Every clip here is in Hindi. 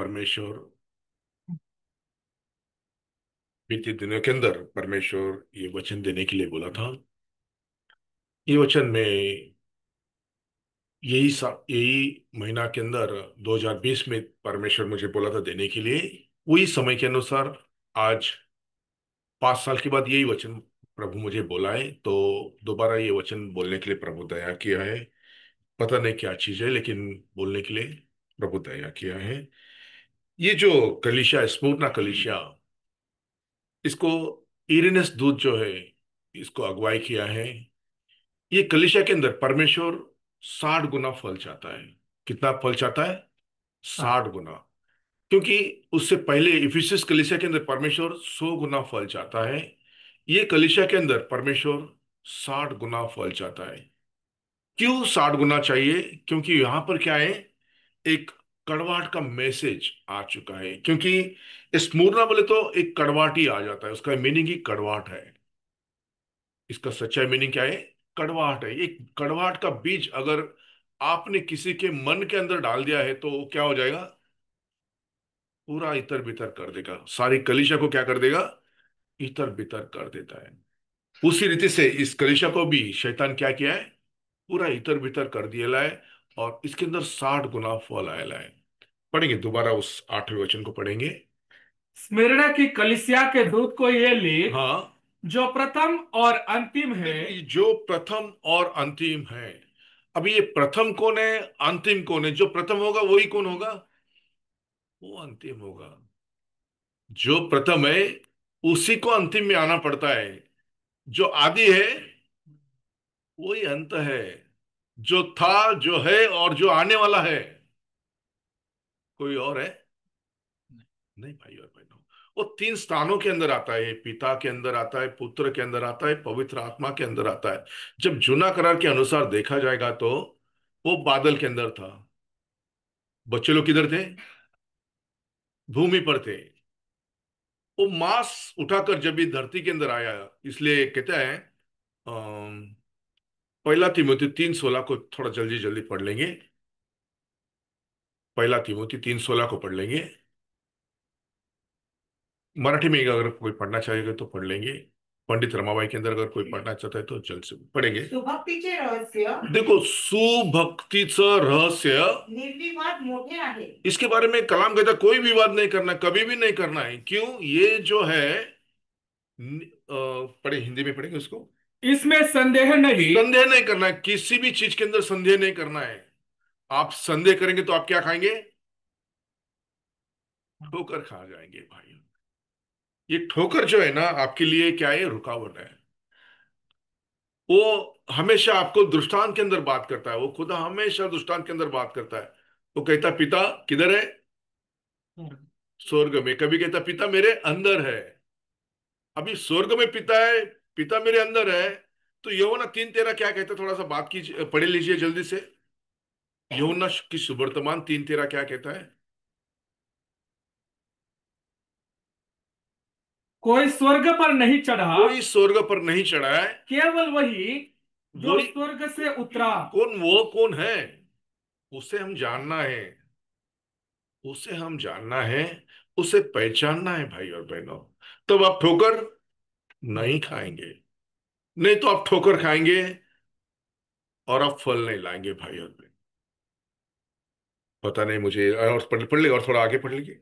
परमेश्वर बीते दिनों के अंदर परमेश्वर ये वचन देने के लिए बोला था। ये वचन में यही महीना के अंदर 2020 में परमेश्वर मुझे बोला था देने के लिए। वही समय के अनुसार आज 5 साल के बाद यही वचन प्रभु मुझे बोला है, तो दोबारा ये वचन बोलने के लिए प्रभु दया किया है। पता नहीं क्या चीज है, लेकिन बोलने के लिए प्रभु दया किया है। ये जो कलीसिया, स्मुरना कलीसिया, इसको इरेनस दूत जो है, इसको अगुवाई किया है। ये कलीसिया के अंदर परमेश्वर 60 गुना फल चाहता है। कितना फल चाहता है? हाँ। 60 गुना। क्योंकि उससे पहले इफिसस कलीसिया के अंदर परमेश्वर 100 गुना फल चाहता है। ये कलीसिया के अंदर परमेश्वर 60 गुना फल चाहता है। क्यों 60 गुना चाहिए? क्योंकि यहां पर क्या है, एक कड़वाहट का मैसेज आ चुका है। क्योंकि स्मूरना बोले तो एक कड़वाहट ही आ जाता है, उसका मीनिंग ही कड़वाहट है। इसका सच्चाई मीनिंग क्या है? कड़वाहट है। एक कड़वाहट का बीज अगर आपने किसी के मन के अंदर डाल दिया है तो वो क्या हो जाएगा? पूरा इतर बितर कर देगा, सारी कलीसिया को क्या कर देगा? इतर बितर कर देता है। उसी रीति से इस कलीसिया को भी शैतान क्या किया है? पूरा इतर बितर कर दिया है। और इसके अंदर 60 गुना फल आया है। पढ़ेंगे दोबारा, उस 8वें वचन को पढ़ेंगे। स्मिर्ना की कलीसिया के दूत को ये लिख, हाँ, जो प्रथम और अंतिम है। जो प्रथम और अंतिम है। अभी ये प्रथम कौन है, अंतिम कौन है? जो प्रथम होगा वही कौन होगा? वो अंतिम होगा। जो प्रथम है उसी को अंतिम में आना पड़ता है। जो आदि है वही अंत है। जो था, जो है और जो आने वाला है, कोई और है? नहीं भाई और बहनों। वो 3 स्थानों के अंदर आता है, पिता के अंदर आता है, पुत्र के अंदर आता है, पवित्र आत्मा के अंदर आता है। जब जूना करार के अनुसार देखा जाएगा तो वो बादल के अंदर था। बच्चे लोग किधर थे? भूमि पर थे। वो मांस उठाकर जब ये धरती के अंदर आया, इसलिए कहता है, पहला तिमोथी 3:16 को थोड़ा जल्दी जल्दी पढ़ लेंगे। पहला तिमोथी 3:16 को पढ़ लेंगे। मराठी में अगर कोई पढ़ना चाहेगा तो पढ़ लेंगे। पंडित रमाबाई के अंदर अगर कोई पढ़ना चाहता है तो जल्द से पढ़ेंगे। सुभक्तीचे रहस्य देखो, सुभक्तीचं रहस्य, निर्विवाद मोठे आहे। इसके बारे में कलाम कहता है, कोई विवाद नहीं करना, कभी भी नहीं करना है। क्यों? ये जो है पढ़े, हिंदी में पढ़ेंगे उसको। इसमें संदेह नहीं। संदेह नहीं करना है, किसी भी चीज के अंदर संदेह नहीं करना है। आप संदेह करेंगे तो आप क्या खाएंगे? ठोकर खा जाएंगे भाई। ये ठोकर जो है ना, आपके लिए क्या है? रुकावट है। वो हमेशा आपको दृष्टांत के अंदर बात करता है। वो खुदा हमेशा दृष्टांत के अंदर बात करता है। वो कहता है, पिता किधर है? स्वर्ग में। कभी कहता पिता मेरे अंदर है। अभी स्वर्ग में पिता है, पिता मेरे अंदर है। तो यूहन्ना 3:13 क्या कहता है? थोड़ा सा बात कीजिए, पढ़े लीजिए जल्दी से। यूहन्ना की सुवर्तमान 3:13 क्या कहता है? कोई स्वर्ग पर नहीं चढ़ा, कोई स्वर्ग पर नहीं चढ़ा है। केवल वही जो वही स्वर्ग से उतरा। कौन? वो कौन है? उसे हम जानना है। उसे हम जानना है। उसे पहचानना है भाई और बहनों। तब आप ठोकर नहीं खाएंगे। नहीं तो आप ठोकर खाएंगे और आप फल नहीं लाएंगे भाई और बहन। पता नहीं मुझे, और पढ़ ले, और थोड़ा आगे पढ़ लीजिए।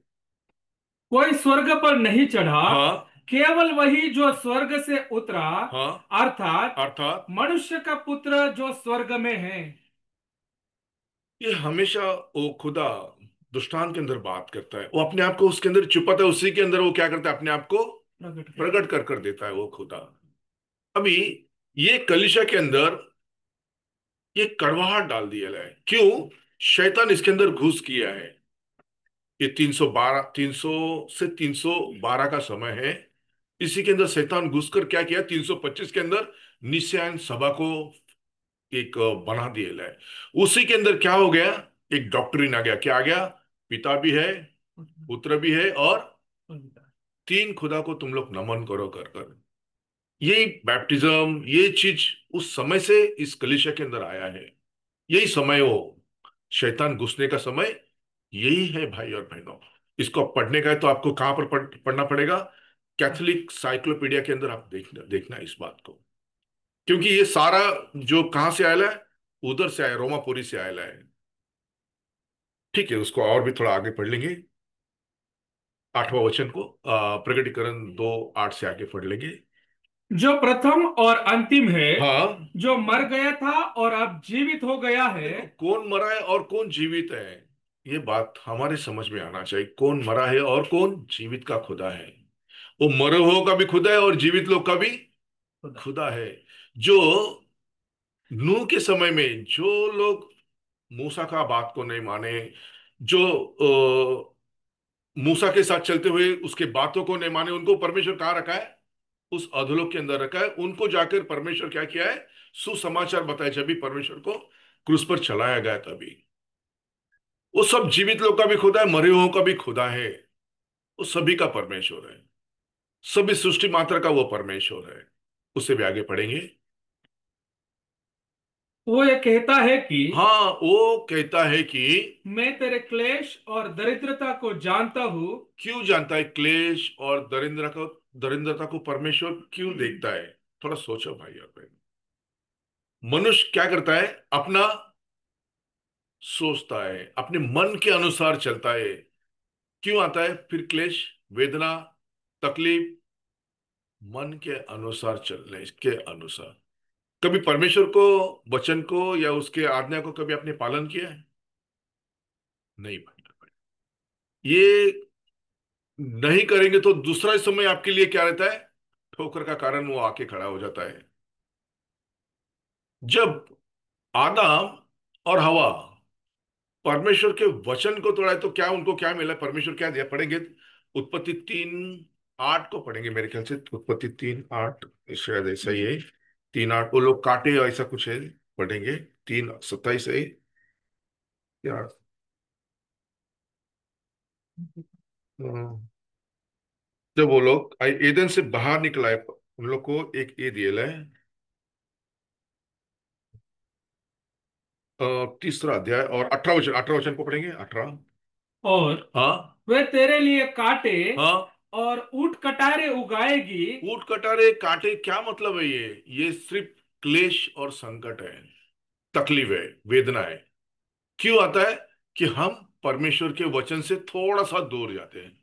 कोई स्वर्ग पर नहीं चढ़ा, हाँ, केवल वही जो स्वर्ग से उतरा, हाँ, अर्थात अर्थात मनुष्य का पुत्र जो स्वर्ग में है। ये हमेशा वो खुदा दुष्टांत के अंदर बात करता है। वो अपने आप को उसके अंदर छुपाता है, उसी के अंदर वो क्या करता है? अपने आप को प्रकट कर। प्रकट कर कर देता है वो खुदा। अभी ये कलीसिया के अंदर ये कड़वाहट डाल दिया है। क्यों? शैतान इसके अंदर घुस किया है। ये 300 से 312 का समय है। इसी के अंदर शैतान घुसकर क्या किया? 325 के अंदर निस्यान सभा को एक बना दिया है। उसी के अंदर क्या हो गया? एक डॉक्ट्रिन आ गया। क्या आ गया? पिता भी है, पुत्र भी है, और तीन खुदा को तुम लोग नमन करो कर कर। यही बैप्टिज्म, ये चीज उस समय से इस कलीसिया के अंदर आया है। यही समय हो शैतान घुसने का समय। यही है भाई और बहनों। इसको पढ़ने का है तो आपको कहां पर पढ़ना पड़ेगा? कैथोलिक साइक्लोपीडिया के अंदर आप देखना देखना इस बात को। क्योंकि ये सारा जो कहां से आयला है, उधर से आया, रोमापुरी से आयला है। ठीक है, उसको और भी थोड़ा आगे पढ़ लेंगे। 8वां वचन को प्रकटीकरण 2:8 से आगे पढ़ लेंगे। जो प्रथम और अंतिम है, हाँ, जो मर गया था और अब जीवित हो गया है। देखो कौन मरा है और कौन जीवित है, ये बात हमारे समझ में आना चाहिए। कौन मरा है और कौन जीवित का खुदा है। वो मरे हुओं का भी खुदा है और जीवित लोग का भी खुदा। खुदा है। जो नूह के समय में जो लोग मूसा का बात को नहीं माने, जो मूसा के साथ चलते हुए उसके बातों को नहीं माने, उनको परमेश्वर कहाँ रखा है? उस अधोलोक के अंदर रखा है। उनको जाकर परमेश्वर क्या किया है? सुसमाचार बताया। जब भी परमेश्वर को क्रूस पर चलाया गया तभी। वो सब जीवित लोग का भी खुदा है, मरे हुओं का भी खुदा है। वो सभी का परमेश्वर है। सभी सृष्टि मात्र का वो परमेश्वर है। उससे भी आगे पढ़ेंगे। वो ये कहता है कि हाँ, वो कहता है कि मैं तेरे क्लेश और दरिद्रता को जानता हूँ। क्यों जानता है क्लेश और दरिद्रता को परमेश्वर क्यों देखता है? थोड़ा सोचो भाई और बहन। मनुष्य क्या करता है? अपना सोचता है, अपने मन के अनुसार चलता है। क्यों आता है फिर क्लेश, वेदना, तकलीफ? मन के अनुसार चलने के अनुसार। कभी परमेश्वर को, वचन को या उसके आज्ञा को कभी आपने पालन किया है? नहीं भाई। ये नहीं करेंगे तो दूसरा समय आपके लिए क्या रहता है? ठोकर का कारण वो आके खड़ा हो जाता है। जब आदम और हवा परमेश्वर के वचन को तोड़ा है तो क्या उनको क्या मिला? परमेश्वर क्या दिया? पढ़ेंगे उत्पत्ति 3:8 को पढ़ेंगे मेरे ख्याल से। उत्पत्ति 3:8 शायद ऐसा ही है। 3:8 वो लोग काटे ऐसा कुछ है। पढ़ेंगे 3:27 है या जब वो लोग एदन से बाहर निकला है, उन लोग को एक ये दिया है। तीसरा अध्याय और 18 वचन, 18 वचन को पढ़ेंगे। 18। और हाँ। वे तेरे लिए काटे हाँ, और ऊंट कटारे उगाएगी। ऊंट कटारे काटे क्या मतलब है? ये सिर्फ क्लेश और संकट है, तकलीफ है, वेदना है। क्यों आता है? कि हम परमेश्वर के वचन से थोड़ा सा दूर जाते हैं।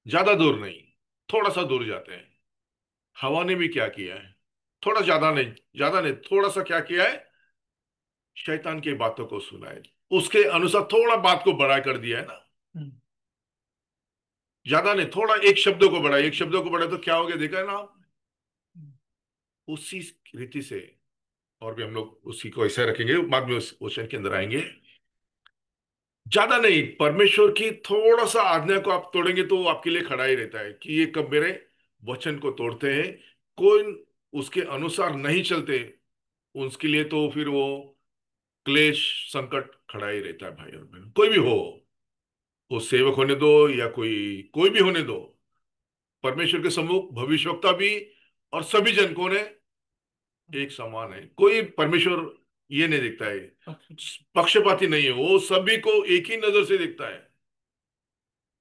ज्यादा दूर नहीं, थोड़ा सा दूर जाते हैं। हवा ने भी क्या किया है? थोड़ा, ज्यादा नहीं, थोड़ा सा क्या किया है? शैतान की बातों को सुना है, उसके अनुसार थोड़ा बात को बड़ा कर दिया है ना। हम्म। ज्यादा नहीं, थोड़ा एक शब्दों को बढ़ाया, एक शब्दों को बढ़ाया तो क्या हो गया देखा है ना आप? उसी रीति से और भी हम लोग उसी को ऐसा रखेंगे, बाद में उस क्वेश्चन के अंदर आएंगे। ज्यादा नहीं, परमेश्वर की थोड़ा सा आज्ञा को आप तोड़ेंगे तो वो आपके लिए खड़ा ही रहता है कि ये कब मेरे वचन को तोड़ते हैं। कोई उसके अनुसार नहीं चलते, उसके लिए तो फिर वो क्लेश, संकट खड़ा ही रहता है भाई और बहन। कोई भी हो, वो सेवक होने दो या कोई कोई भी होने दो, परमेश्वर के सम्मुख भविष्यवक्ता भी और सभी जन कौन है? एक समान है। कोई परमेश्वर ये नहीं देखता है, पक्षपाती नहीं है। वो सभी को एक ही नजर से देखता है।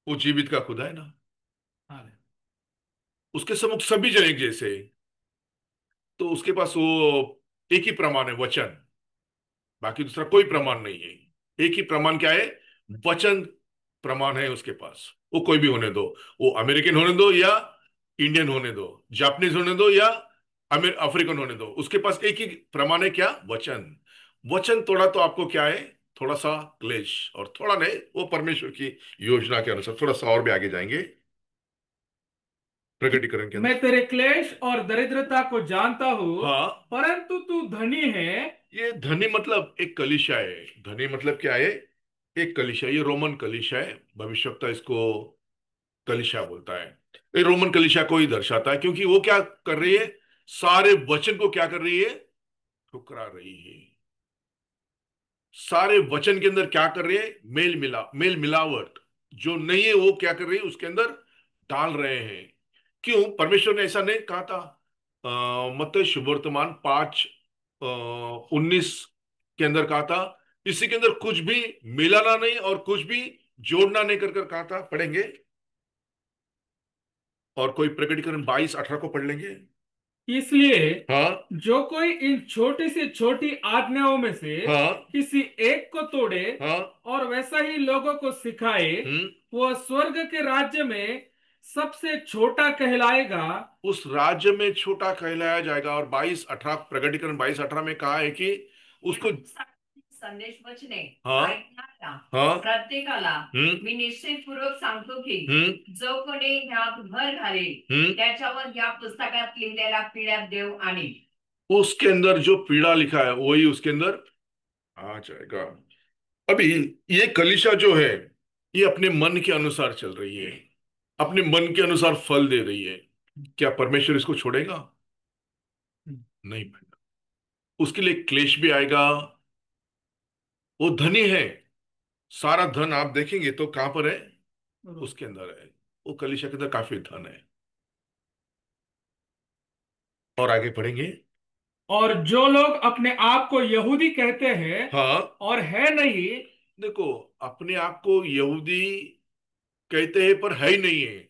वो जीवित का खुदा है ना। हाँ। उसके सम्मुख सभी जन एक जैसे हैं। तो उसके पास वो एक ही प्रमाण है, वचन। बाकी दूसरा कोई प्रमाण नहीं है। एक ही प्रमाण क्या है? वचन प्रमाण है उसके पास। वो कोई भी होने दो, वो अमेरिकन होने दो या इंडियन होने दो, जापानीज होने दो या अफ्रीकन होने दो, उसके पास एक ही प्रमाण है, क्या? वचन। वचन तोड़ा तो आपको क्या है? थोड़ा सा क्लेश, और थोड़ा नहीं, वो परमेश्वर की योजना के अनुसार थोड़ा सा और भी आगे जाएंगे प्रकटीकरण के मैं अंदर। तेरे क्लेश और दरिद्रता को जानता हूँ, हाँ, परंतु तू धनी है। ये धनी मतलब एक कलीसिया है। धनी मतलब क्या है? एक कलीसिया। ये रोमन कलीसिया है। भविष्यवक्ता इसको कलीसिया बोलता है। ये रोमन कलीसिया को ही दर्शाता है, क्योंकि वो क्या कर रही है? सारे वचन को क्या कर रही है? ठुकरा रही है। सारे वचन के अंदर क्या कर रही है? मेल मिलावट जो नहीं है वो क्या कर रही है उसके अंदर डाल रहे हैं। क्यों? परमेश्वर ने ऐसा नहीं कहा था? मत्ती शुभवर्तमान 5:19 के अंदर कहा था, इसी के अंदर कुछ भी मिलाना नहीं और कुछ भी जोड़ना नहीं कर कर कहा था, पढ़ेंगे। और कोई प्रकटीकरण 22:18 को पढ़ लेंगे। इसलिए हाँ। जो कोई इन छोटी से छोटी आज्ञाओं में से हाँ। किसी एक को तोड़े हाँ। और वैसा ही लोगों को सिखाए, हम्म। वो स्वर्ग के राज्य में सबसे छोटा कहलाएगा। उस राज्य में छोटा कहलाया जाएगा। और 22:18, प्रकटीकरण 22:18 में कहा है कि उसको। संदेश वचने हाँ। ऐकणाऱ्या हाँ। प्रत्येकाला हम्म। मी निश्चयपूर्वक सांगतो की हम्म। जो कोणी ह्यात भर घालेल हम्म। त्याच्यावर या पुस्तकात लिहिलेल्या पिढ्यात देव आणील। उसके अंदर जो पीड़ा लिखा है वही उसके अंदर आ जाएगा। अभी ये कलीसिया जो है, ये अपने मन के अनुसार चल रही है, अपने मन के अनुसार फल दे रही है। क्या परमेश्वर इसको छोड़ेगा? नहीं भाई। उसके लिए क्लेश भी आएगा। वो धनी है। सारा धन आप देखेंगे तो कहां पर है? उसके अंदर है। वो कलीसिया के अंदर काफी धन है। और आगे पढ़ेंगे। और जो लोग अपने आप को यहूदी कहते हैं हाँ। और है नहीं, देखो, अपने आप को यहूदी कहते हैं पर है ही नहीं है।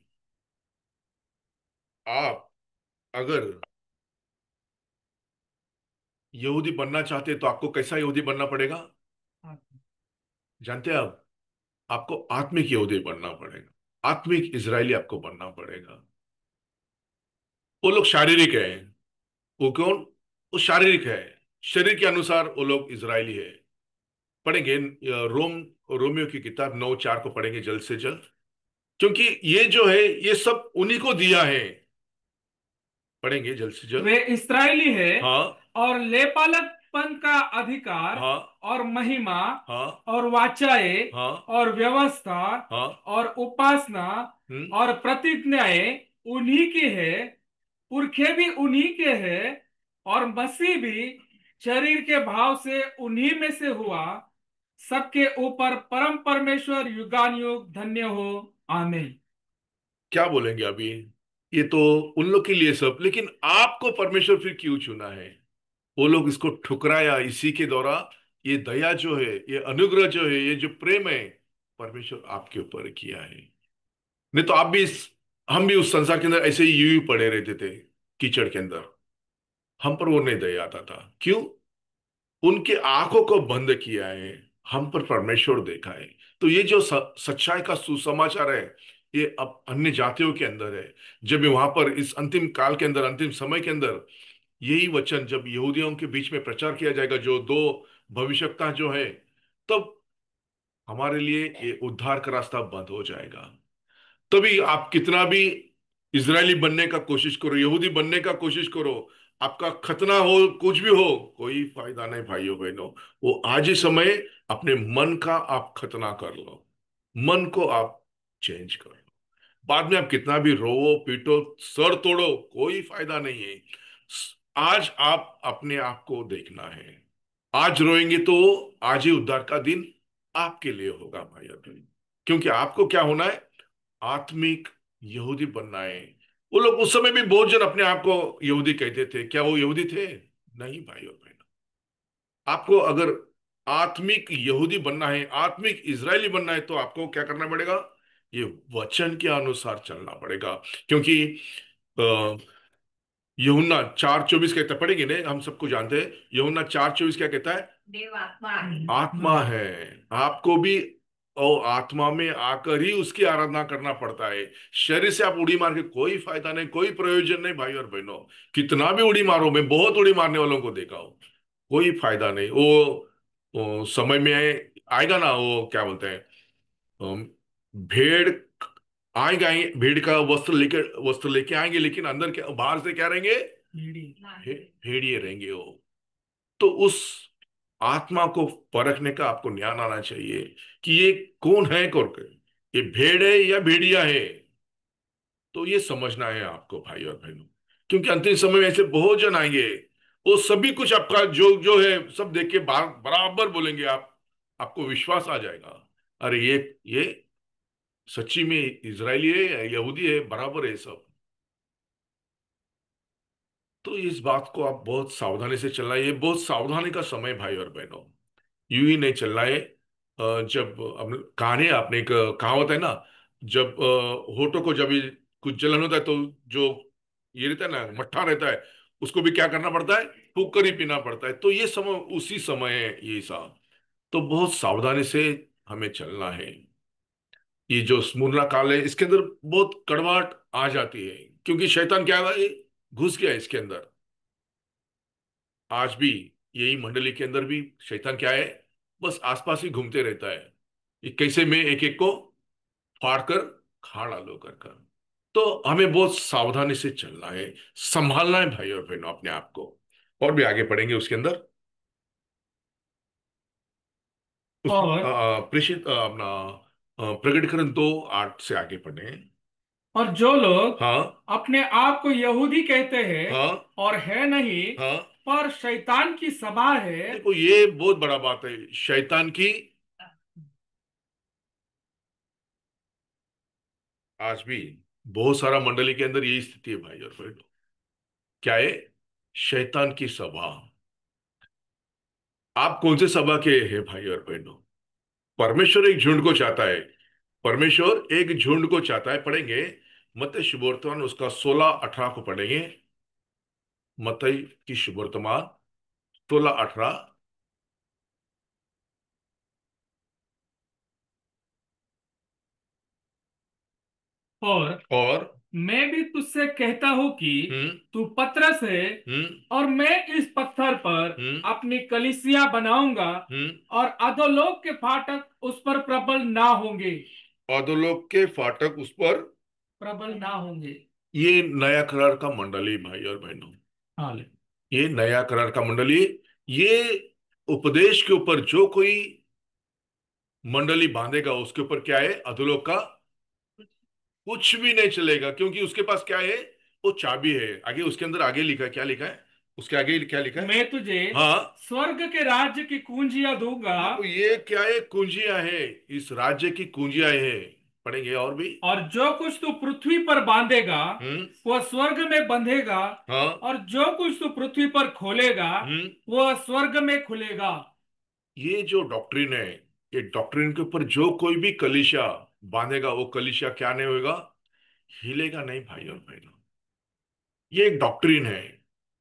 आप अगर यहूदी बनना चाहते हैं तो आपको कैसा यहूदी बनना पड़ेगा? जानते हैं आप? आपको आत्मिक यहूदी बनना पड़ेगा। आत्मिक इजरायली आपको बनना पड़ेगा। वो लोग शारीरिक है। वो कौन? वो शारीरिक है। शरीर के अनुसार वो लोग इजरायली है। पढ़ेंगे रोमियो की किताब 9:4 को पढ़ेंगे जल्द से जल्द। क्योंकि ये जो है ये सब उन्हीं को दिया है। पढ़ेंगे जल्द से जल्द। वे इस्राएली है हाँ। और लेपालकपन का अधिकार हाँ। और महिमा हाँ। और वाचाएं हाँ। और व्यवस्था हाँ। और उपासना हम्म। और प्रतिज्ञाएं उन्हीं की है, पुरखे भी उन्हीं के हैं, और मसीह भी शरीर के भाव से उन्हीं में से हुआ। सबके ऊपर परम परमेश्वर युगानुयुग धन्य हो, आमीन। क्या बोलेंगे अभी? ये तो उन लोग के लिए सब, लेकिन आपको परमेश्वर फिर क्यों चुना है? वो लोग इसको ठुकराया इसी के द्वारा। ये दया जो है, ये अनुग्रह जो है, ये जो प्रेम है, परमेश्वर आपके ऊपर किया है। नहीं तो आप भी हम भी उस संसार के अंदर ऐसे ही यूं ही पड़े रहते थे, कीचड़ के अंदर। हम पर वो नहीं दया आता था। क्यों? उनके आंखों को बंद किया है। हम पर परमेश्वर देखा है। तो ये जो सच्चाई का सुसमाचार है, ये अब अन्य जातियों के अंदर है। जब वहां पर इस अंतिम काल के अंदर, अंतिम समय के अंदर, यही वचन जब यहूदियों के बीच में प्रचार किया जाएगा, जो दो भविष्यवक्ता जो है, तब हमारे लिए ये उद्धार का रास्ता बंद हो जाएगा। तभी आप कितना भी इजरायली बनने का कोशिश करो, यहूदी बनने का कोशिश करो, आपका खतना हो, कुछ भी हो, कोई फायदा नहीं भाइयों बहनों। वो आज ही समय अपने मन का आप खतना कर लो। मन को आप चेंज कर लो। बाद में आप कितना भी रोवो पीटो, सर तोड़ो, कोई फायदा नहीं है। आज आप अपने आप को देखना है। आज रोएंगे तो आज ही उद्धार का दिन आपके लिए होगा भाई और बहन। क्योंकि आपको क्या होना है? आत्मिक यहूदी बनना है। वो लोग उस समय भी बहुत जन अपने आप को यहूदी कहते थे। क्या वो यहूदी थे? नहीं भाई और बहन। आपको अगर आत्मिक यहूदी बनना है, आत्मिक इजरायली बनना है, तो आपको क्या करना पड़ेगा? ये वचन के अनुसार चलना पड़ेगा। क्योंकि अ, यूहन्ना 4:24 कहता, पढ़ेंगे नहीं, हम सबको जानते हैं। यूहन्ना 4:24 क्या कहता है? देव आत्मा आहे। आत्मा है। आपको भी और आत्मा में आकर ही उसकी आराधना करना पड़ता है। शरीर से आप उड़ी मार के कोई फायदा नहीं, कोई प्रयोजन नहीं भाई और बहनों। कितना भी उड़ी मारो, मैं बहुत उड़ी मारने वालों को देखा हूं, कोई फायदा नहीं। वो समय में आएगा ना, वो क्या बोलते हैं, अम, भेड़ आएगा, भेड़ का वस्त्र लेके आएंगे, लेकिन अंदर के बाहर से क्या रहेंगे? भेड़िए रहेंगे वो। तो उस आत्मा को परखने का आपको ज्ञान आना चाहिए कि ये कौन है, कौन ये भेड़ है या भेड़िया है। तो ये समझना है आपको भाई और बहनों। क्योंकि अंतिम समय में ऐसे बहुत जन आएंगे, वो सभी कुछ आपका जो जो है सब देख के बराबर बोलेंगे। आपको विश्वास आ जाएगा, अरे ये सच्ची में इजरायली है या यहूदी है, बराबर है सब। तो इस बात को आप बहुत सावधानी से चलना है। ये बहुत सावधानी का समय भाई और बहनों। यूं ही नहीं चलना है। जब हम कहानी है, आपने एक कहावत है ना, जब होठों को जब भी कुछ जलन होता है तो जो ये रहता है ना, मट्ठा रहता है, उसको भी क्या करना पड़ता है, फूक कर ही पीना पड़ता है। तो ये समय उसी समय है ये साहब। तो बहुत सावधानी से हमें चलना है। ये जो स्मूरना काल है, इसके अंदर बहुत कड़वाहट आ जाती है, क्योंकि शैतान क्या है, घुस गया है इसके अंदर। आज भी यही मंडली के अंदर भी शैतान क्या है, बस आसपास ही घूमते रहता है। ये कैसे में एक एक को फाड़ कर खा डालो कर कर। तो हमें बहुत सावधानी से चलना है, संभालना है भाई और बहनों अपने आप को। और भी आगे पढ़ेंगे उसके अंदर। उस और प्रेषित अपना प्रकटीकरण 2:8 से आगे पढ़े। जो लोग हाँ, अपने आप को यहूदी कहते हैं हाँ, और है नहीं, हाँ। पर शैतान की सभा है। देखो ये बहुत बड़ा बात है, शैतान की। आज भी बहुत सारा मंडली के अंदर यही स्थिति है भाई और बहनों। क्या है, शैतान की सभा। आप कौन से सभा के हैं भाई और बहनों? परमेश्वर एक झुंड को चाहता है। परमेश्वर एक झुंड को चाहता है। पढ़ेंगे मत्ती शुभवर्तमान उसका 16-18 को पढ़ेंगे। मत्ती की शुभवर्तमान 16-18। और और मैं भी तुझसे कहता हूं कि हम्म, तू पतरस है, हम्म, और मैं इस पत्थर पर हम्म, अपनी कलीसिया बनाऊंगा, हम्म। और अधोलोक के फाटक उस पर प्रबल ना होंगे। अधोलोक के फाटक उस पर। प्रबल ना होंगे। ये नया करार का मंडली भाई और बहनों। हाल ये नया करार का मंडली। ये उपदेश के ऊपर जो कोई मंडली बांधेगा उसके ऊपर क्या है, अधोलोक का कुछ भी नहीं चलेगा, क्योंकि उसके पास क्या है, वो चाबी है। आगे उसके अंदर आगे लिखा है, क्या लिखा है उसके आगे, क्या लिखा है? मैं तुझे हाँ। स्वर्ग के राज्य की कुंजियां दूंगा, देखो ये क्या है, कुंजियां है। इस राज्य की कुंजियां है। पढ़ेंगे और भी। और जो कुछ तू पृथ्वी पर बांधेगा हम्म। वह स्वर्ग में बंधेगा, हाँ। और जो कुछ तू पृथ्वी पर खोलेगा हम्म। वह स्वर्ग में खुलेगा। ये जो डॉक्ट्रिन है, ये डॉक्ट्रिन के ऊपर जो कोई भी कलीसिया बांधेगा, वो कलीसिया क्या नहीं होगा, हिलेगा नहीं भाई और बहनों। ये एक डॉक्ट्रिन है।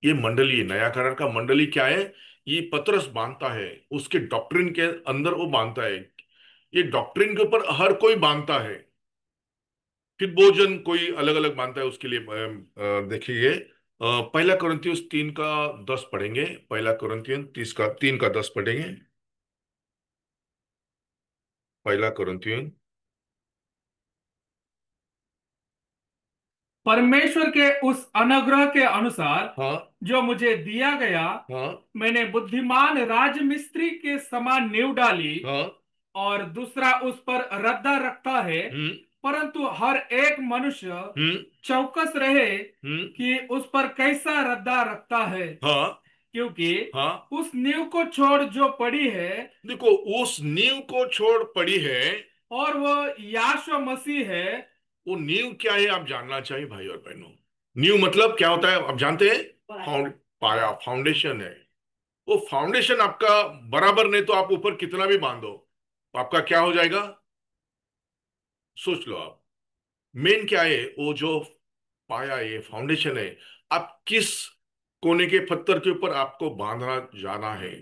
ये मंडली, नया करार का मंडली क्या है, ये पतरस बांधता है। उसके डॉक्ट्रिन के अंदर वो बांधता है। ये डॉक्ट्रिन के ऊपर हर कोई बांधता है। फिर भोजन कोई अलग अलग मानता है उसके लिए। देखिए पहला कुरिन्थियुस 3:10 पढ़ेंगे। पहला कुरिन्थियुस 3:10 पढ़ेंगे। पहला कुरिन्थियुस। परमेश्वर के उस अनुग्रह के अनुसार हाँ, जो मुझे दिया गया, हाँ, मैंने बुद्धिमान राजमिस्त्री के समान नींव डाली, हाँ। और दूसरा उस पर रद्दा रखता है। हम्म, परंतु हर एक मनुष्य हम्म, चौकस रहे हम्म। कि उस पर कैसा रद्दा रखता है, हाँ, क्योंकि हाँ। उस नींव को छोड़ जो पड़ी है, देखो उस नींव को छोड़ पड़ी है। और वह यीशु मसीह है। वो नींव क्या है आप जानना चाहिए भाई और बहनों। नींव मतलब क्या होता है आप जानते हैं? पाया, फाउंडेशन है। वो फाउंडेशन आपका बराबर नहीं तो आप ऊपर कितना भी बांधो, तो आपका क्या हो जाएगा, सोच लो आप। मेन क्या है, वो जो पाया है, फाउंडेशन है। आप किस कोने के पत्थर के ऊपर आपको बांधना जाना है।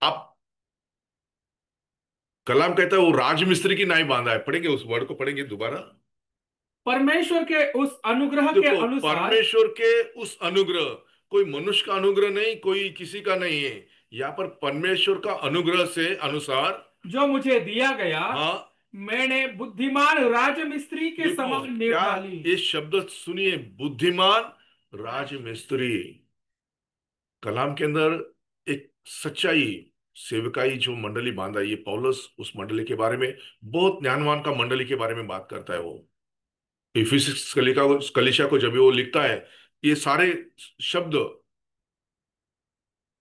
आप, कलाम कहता है वो राजमिस्त्री की नाई बांधा है। पढ़ेंगे उस वर्ड को, पढ़ेंगे दोबारा। परमेश्वर के उस अनुग्रह के देखो अनुसार परमेश्वर के उस अनुग्रह, कोई मनुष्य का अनुग्रह नहीं, कोई किसी का नहीं है। यहाँ पर परमेश्वर का अनुग्रह से अनुसार। जो मुझे दिया गया, हाँ। मैंने बुद्धिमान राजमिस्त्री के देखो समान नींव क्या, डाली। ये शब्द सुनिए, बुद्धिमान राजमिस्त्री। कलाम के अंदर एक सच्चाई, सेवकाई जो मंडली बांधा है, ये पौलुस उस मंडली के बारे में, बहुत ज्ञानवान का मंडली के बारे में बात करता है वो। इफिसुस कलीसिया को जब वो लिखता है, ये सारे शब्द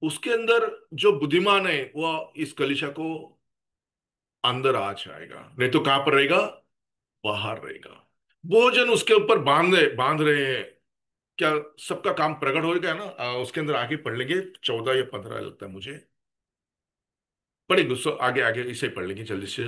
उसके अंदर, जो बुद्धिमान है वो इस कलीसिया को अंदर आ जाएगा, नहीं तो कहां पर रहेगा, बाहर रहेगा। भोजन उसके ऊपर बांध रहे हैं। क्या सबका काम प्रकट हो गया ना? उसके अंदर आगे पढ़ लेंगे 14 या 15 लगता है मुझे। पढ़ेंगे उसको आगे आगे, इसे पढ़ लेंगे जल्दी से।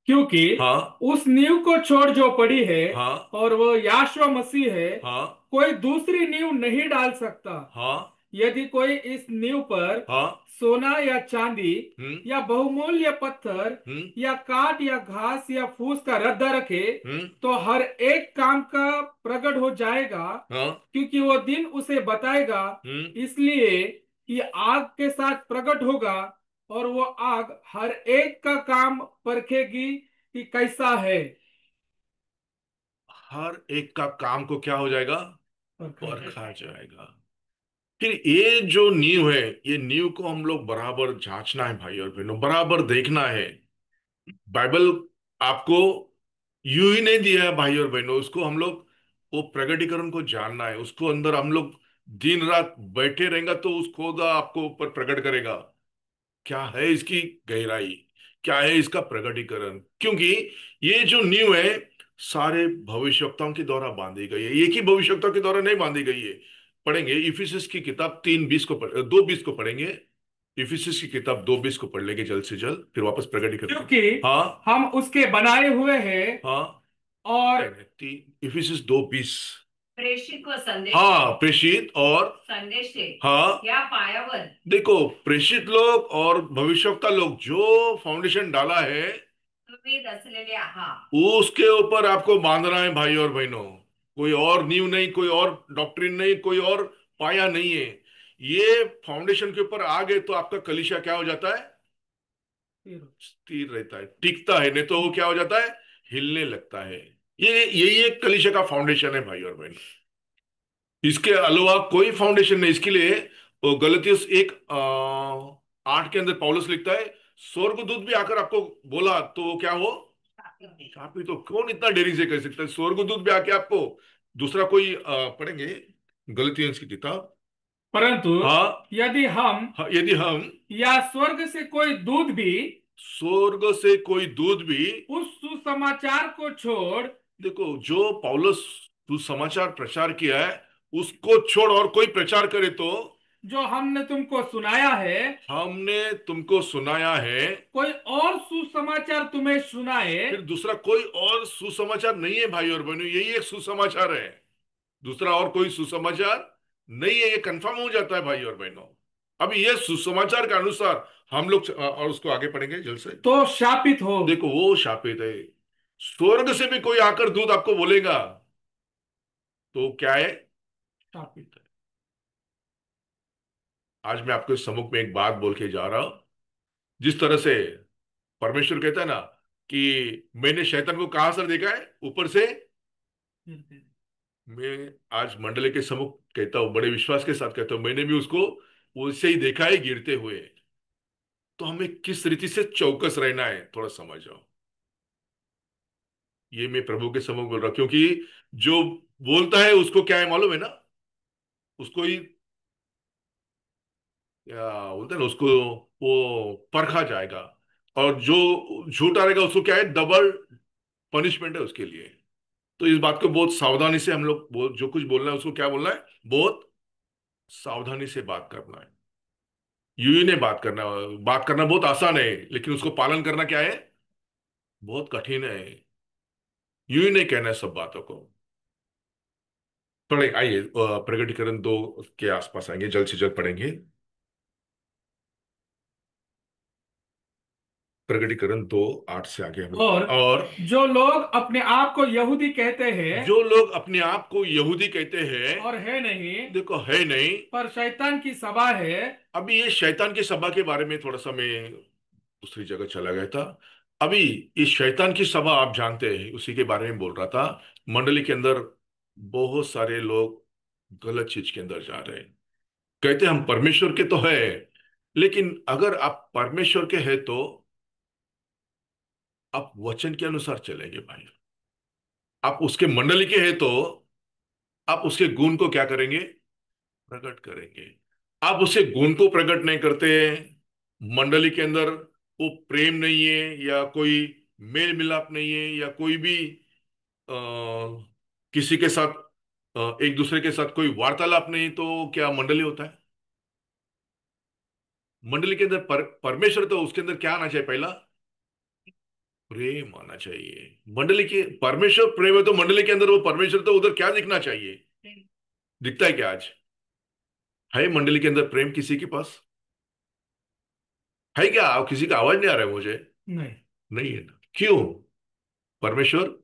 क्योंकि हाँ उस नींव को छोड़ जो पड़ी है हाँ और वो यीशु मसीह है, हाँ कोई दूसरी नींव नहीं डाल सकता। हाँ यदि कोई इस नींव पर हाँ। सोना या चांदी हम्म या बहुमूल्य पत्थर हम्म या काठ या घास या फूस का रद्दा रखे, हम्म। तो हर एक काम का प्रकट हो जाएगा, हाँ। क्योंकि वो दिन उसे बताएगा। हम्म। इसलिए कि आग के साथ प्रकट होगा, और वो आग हर एक का काम परखेगी कि कैसा है। हर एक का काम को क्या हो जाएगा? परखा जाएगा। परखा जाएगा। फिर ये जो नींव है, ये नींव को हम लोग बराबर जांचना है भाई और बहनों, बराबर देखना है। बाइबल आपको यूं ही नहीं दिया है भाई और बहनों, उसको हम लोग वो प्रगटीकरण को जानना है, उसको अंदर हम लोग दिन रात बैठे रहेंगे तो उस खुदा आपको ऊपर प्रकट करेगा क्या है इसकी गहराई, क्या है इसका प्रगटीकरण। क्योंकि ये जो नींव है सारे भविष्यवक्ताओं के द्वारा बांधी गई है, एक ही भविष्यवक्ता के द्वारा नहीं बांधी गई है। पढ़ेंगे इफिसियंस की किताब 3:20 को 2:20 को पढ़ेंगे। इफिसियंस की किताब 2:20 को पढ़ लेंगे जल्द से जल्द, फिर वापस प्रगटीकरण क्योंकि हाँ हम उसके बनाए हुए हैं, हाँ। और नहीं नहीं, इफिसियंस 2:20। प्रेषित व संदेश हाँ प्रेषित और संदेश से हाँ। या पायावर देखो प्रेषित लोग और भविष्यवक्ता लोग जो फाउंडेशन डाला है तुम्ही रचलेले आहात। उसके ऊपर आपको बांधना है भाई और बहनों। कोई और नींव नहीं, कोई और डॉक्ट्रिन नहीं, कोई और पाया नहीं है। ये फाउंडेशन के ऊपर आ गए तो आपका कलीसिया क्या हो जाता है? स्थिर रहता है, टिकता है, नहीं तो वो क्या हो जाता है? हिलने लगता है। ये यही एक कलीसिया का फाउंडेशन है भाई और बहन। इसके अलावा कोई फाउंडेशन नहीं। इसके लिए वो गलतियों 1:8 के अंदर पौलुस लिखता है, स्वर्गदूत भी आकर आपको बोला तो वो क्या हो? आप ही तो कौन इतना देरी से कर सकता है? स्वर्गदूत भी आके आपको दूसरा कोई पढ़ेंगे गलतियों की किताब। परंतु हाँ यदि हम हाँ। यदि हम या स्वर्ग से कोई दूत भी स्वर्ग से कोई दूत भी, उस सुसमाचार को छोड़, देखो जो पौलुस सुसमाचार प्रचार किया है उसको छोड़ और कोई प्रचार करे तो, जो हमने तुमको सुनाया है, हमने तुमको सुनाया है, कोई और सुसमाचार तुम्हें सुनाए, फिर दूसरा कोई और सुसमाचार नहीं है भाई और बहनों, यही एक सुसमाचार है। दूसरा और कोई सुसमाचार नहीं है, ये कंफर्म हो जाता है भाई और बहनों। अभी ये सुसमाचार के अनुसार हम लोग और उसको आगे पढ़ेंगे जल्द से। तो शापित हो। देखो वो शापित है। स्वर्ग से भी कोई आकर दूध आपको बोलेगा तो क्या है? शापित। शापित है। आज मैं आपके सम्मुख में एक बात बोल के जा रहा हूं। जिस तरह से परमेश्वर कहता है ना कि मैंने शैतान को कहां से देखा है? ऊपर से। मैं आज मंडली के सम्मुख कहता हूं, बड़े विश्वास के साथ कहता हूं, मैंने भी उसको वैसे ही देखा है गिरते हुए। तो हमें किस रीति से चौकस रहना है थोड़ा समझ जाओ। ये मैं प्रभु के सम्मुख बोल रहा हूं, क्योंकि जो बोलता है उसको क्या है मालूम है ना? उसको ही क्या बोलते हैं ना, उसको वो परखा जाएगा। और जो झूठा रहेगा उसको क्या है? डबल पनिशमेंट है उसके लिए। तो इस बात को बहुत सावधानी से हम लोग जो कुछ बोलना है उसको क्या बोलना है? बहुत सावधानी से बात करना है। यूं ही नहीं बात करना। बात करना बहुत आसान है, लेकिन उसको पालन करना क्या है? बहुत कठिन है। यूं ही नहीं कहना है सब बातों को। पढ़े आइए प्रगटीकरण 2 के आसपास आएंगे, जल्द से जल्द पढ़ेंगे। प्रगटीकरण 2:8 से आगे हम और लोग। और जो लोग अपने आप को यहूदी कहते हैं जो लोग अपने आप को यहूदी कहते हैं, और है नहीं, देखो है नहीं। पर शैतान की सभा है। अभी ये शैतान की सभा के बारे में थोड़ा सा मैं दूसरी जगह चला गया था। अभी इस शैतान की सभा आप जानते हैं, उसी के बारे में बोल रहा था। मंडली के अंदर बहुत सारे लोग गलत चीज के अंदर जा रहे हैं। कहते हैं हम परमेश्वर के तो है, लेकिन अगर आप परमेश्वर के हैं तो आप वचन के अनुसार चलेंगे भाई। आप उसके मंडली के हैं तो आप उसके गुण को क्या करेंगे? प्रकट करेंगे। आप उसके गुण को प्रकट नहीं करते हैं, मंडली के अंदर वो प्रेम नहीं है या कोई मेल मिलाप नहीं है या कोई भी आ, किसी के साथ एक दूसरे के साथ कोई वार्तालाप नहीं, तो क्या मंडली होता है? मंडली के अंदर परमेश्वर, तो उसके अंदर क्या आना चाहिए पहला? प्रेम आना चाहिए। मंडली के परमेश्वर प्रेम है, तो मंडली के अंदर वो परमेश्वर, तो उधर क्या दिखना चाहिए? दिखता है क्या आज? है मंडली के अंदर प्रेम किसी के पास? है क्या? किसी का आवाज नहीं आ रहा है मुझे। नहीं। नहीं है ना, क्यों? परमेश्वर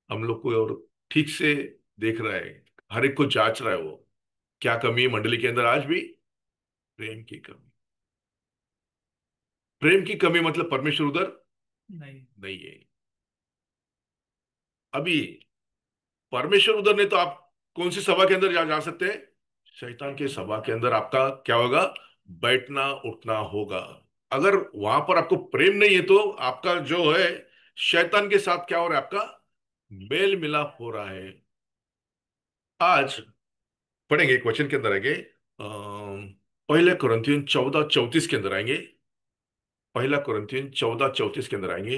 हम लोग को और ठीक से देख रहा है, हर एक को जांच रहा है वो। क्या कमी है मंडली के अंदर आज भी? प्रेम की कमी। प्रेम की कमी मतलब परमेश्वर उधर नहीं। नहीं है। अभी परमेश्वर उधर नहीं, तो आप कौन सी सभा के अंदर जा सकते हैं? शैतान के सभा के अंदर आपका क्या होगा? बैठना उठना होगा। अगर वहां पर आपको प्रेम नहीं है, तो आपका जो है शैतान के साथ क्या हो रहा है? आपका मेल मिलाप हो रहा है। आज पढ़ेंगे, एक वचन के अंदर आएंगे, पहले कुरिन्थियन 14:34 के अंदर आएंगे। पहला कुरिन्थियन 14:34 के अंदर आएंगे।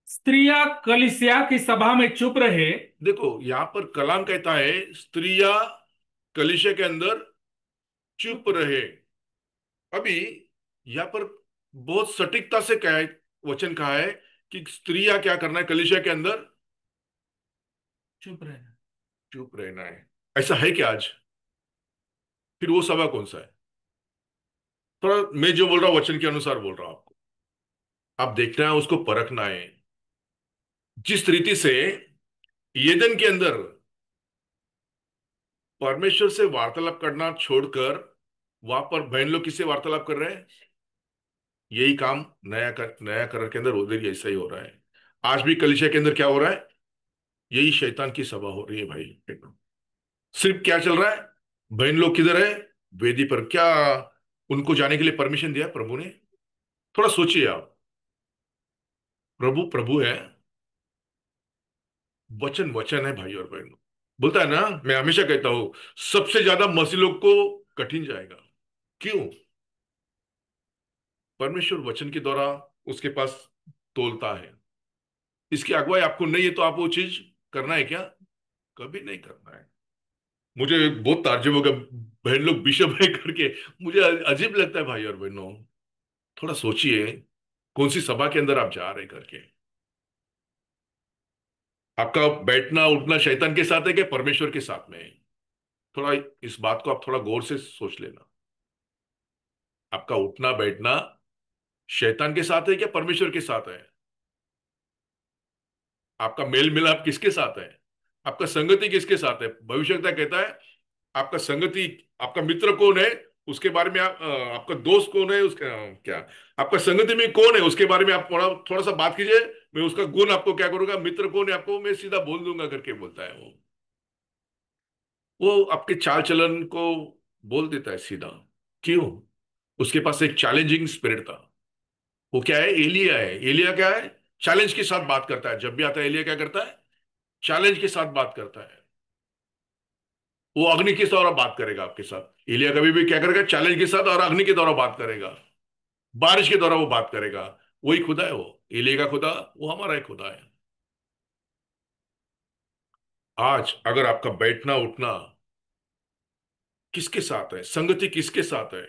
स्त्रियां कलीसिया की सभा में चुप रहे। देखो यहां पर कलाम कहता है स्त्रियां कलीसिया के अंदर चुप रहे। अभी यहाँ पर बहुत सटीकता से क्या है, वचन कहा है कि स्त्रियां क्या करना है कलीसिया के अंदर? चुप रहना। चुप रहना है। ऐसा है क्या आज? फिर वो सभा कौन सा है? थोड़ा मैं जो बोल रहा हूं वचन के अनुसार बोल रहा हूं आपको। आप देखना है, उसको परखना है। जिस रीति से येदन के अंदर परमेश्वर से वार्तालाप करना छोड़कर वहां पर बहन लोग किससे वार्तालाप कर रहे हैं? यही काम नया कलर के अंदर उधर ही ऐसा ही हो रहा है। आज भी कलीसिया के अंदर क्या हो रहा है? यही शैतान की सभा हो रही है भाई। सिर्फ क्या चल रहा है? बहन लोग किधर है? वेदी पर। क्या उनको जाने के लिए परमिशन दिया प्रभु ने? थोड़ा सोचिए आप। प्रभु प्रभु है, वचन वचन है भाई और बहनों। बोलता है ना, मैं हमेशा कहता हूं सबसे ज्यादा मसीह लोग को कठिन जाएगा। क्यों? परमेश्वर वचन के द्वारा उसके पास तोलता है। इसकी अगुवाई आपको नहीं है, तो आप वो चीज करना है क्या? कभी नहीं करना है। मुझे बहुत ताज्जुब होगा, बहन लोग बिशप है करके। मुझे अजीब लगता है भाई और बहनों। थोड़ा सोचिए कौन सी सभा के अंदर आप जा रहे करके। आपका बैठना उठना शैतान के साथ है क्या परमेश्वर के साथ में है? थोड़ा इस बात को आप थोड़ा गौर से सोच लेना। आपका उठना बैठना शैतान के साथ है क्या परमेश्वर के साथ है? आपका मेल मिलाप किसके साथ है? आपका संगति किसके साथ है? भविष्यवक्ता कहता है आपका संगति, आपका मित्र कौन है उसके बारे में आपका दोस्त कौन है उसका क्या, आपका संगति में कौन है उसके बारे में आप थोड़ा थोड़ा सा बात कीजिए। मैं उसका गुण आपको क्या करूंगा, मित्र कौन है आपको मैं सीधा बोल दूंगा करके बोलता है वो आपके चाल चलन को बोल देता है सीधा। क्यों? उसके पास एक चैलेंजिंग स्पिरिट था। वो क्या है? एलिया है। एलिया क्या है? चैलेंज के साथ बात करता है। जब भी आता है एलिया क्या करता है? चैलेंज के साथ बात करता है। वो अग्नि के द्वारा बात करेगा आपके साथ। एलिया कभी भी क्या करेगा? चैलेंज के साथ और अग्नि के द्वारा बात करेगा। बारिश के द्वारा वो बात करेगा। वही खुदा है वो। एलिया का खुदा वो हमारा ही खुदा है। आज अगर आपका बैठना उठना किसके साथ है, संगति किसके साथ है,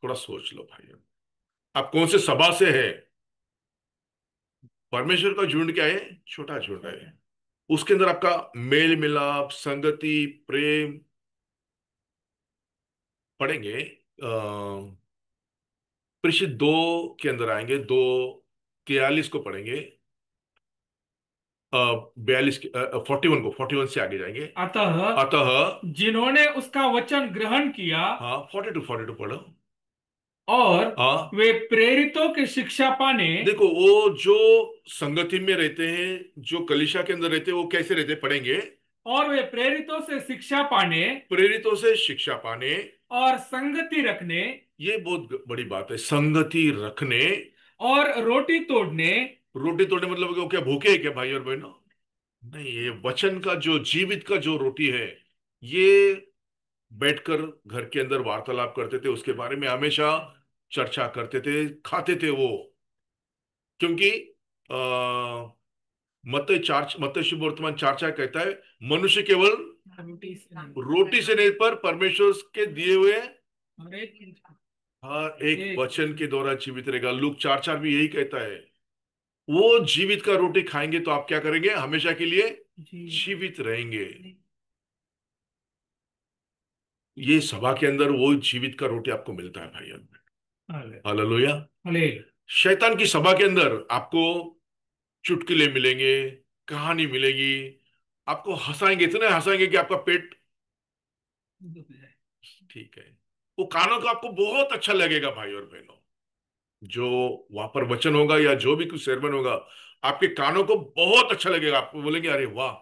थोड़ा सोच लो भाई। आप कौन से सभा से है? परमेश्वर का झुंड क्या है? छोटा झुंड है। उसके अंदर आपका मेल मिलाप संगति प्रेम। पढ़ेंगे प्रेषित 2 के अंदर आएंगे, 2:43 को पढ़ेंगे। 42 41 से आगे जाएंगे। अतः अतः जिन्होंने उसका वचन ग्रहण किया हाँ 42 पढ़ो। और हाँ वे प्रेरितों की शिक्षा पाने। देखो वो जो संगति में रहते हैं, जो कलीसिया के अंदर रहते हैं, वो कैसे रहते हैं पढ़ेंगे। और वे प्रेरितों से शिक्षा पाने प्रेरितों से शिक्षा पाने। और संगति रखने ये बहुत बड़ी बात है, संगति रखने। और रोटी तोड़ने। रोटी तोड़ने मतलब वो क्या भूखे है क्या भाई और बहनों? नहीं, ये वचन का जो जीवित का जो रोटी है, ये बैठकर घर के अंदर वार्तालाप करते थे, उसके बारे में हमेशा चर्चा करते थे, खाते थे वो। क्योंकि मत्ती शुभ वर्तमान 4:4 कहता है मनुष्य केवल रोटी से नहीं, रोटी से नहीं पर परमेश्वर के दिए हुए और एक चीज, हर एक एक वचन के द्वारा जीवित रहेगा। लूक 4:4 भी यही कहता है। वो जीवित का रोटी खाएंगे तो आप क्या करेंगे? हमेशा के लिए जी। जीवित रहेंगे। ये सभा के अंदर वो जीवित का रोटी आपको मिलता है भाई। हाले हालेलुया। हाले। शैतान की सभा के अंदर आपको चुटकुले मिलेंगे, कहानी मिलेगी, आपको हंसाएंगे, इतने हंसाएंगे कि आपका पेट, ठीक है, वो कानों को आपको बहुत अच्छा लगेगा भाई और बहनों। जो वहां पर वचन होगा या जो भी कुछ sermon होगा, आपके कानों को बहुत अच्छा लगेगा। आपको बोलेंगे अरे वाह,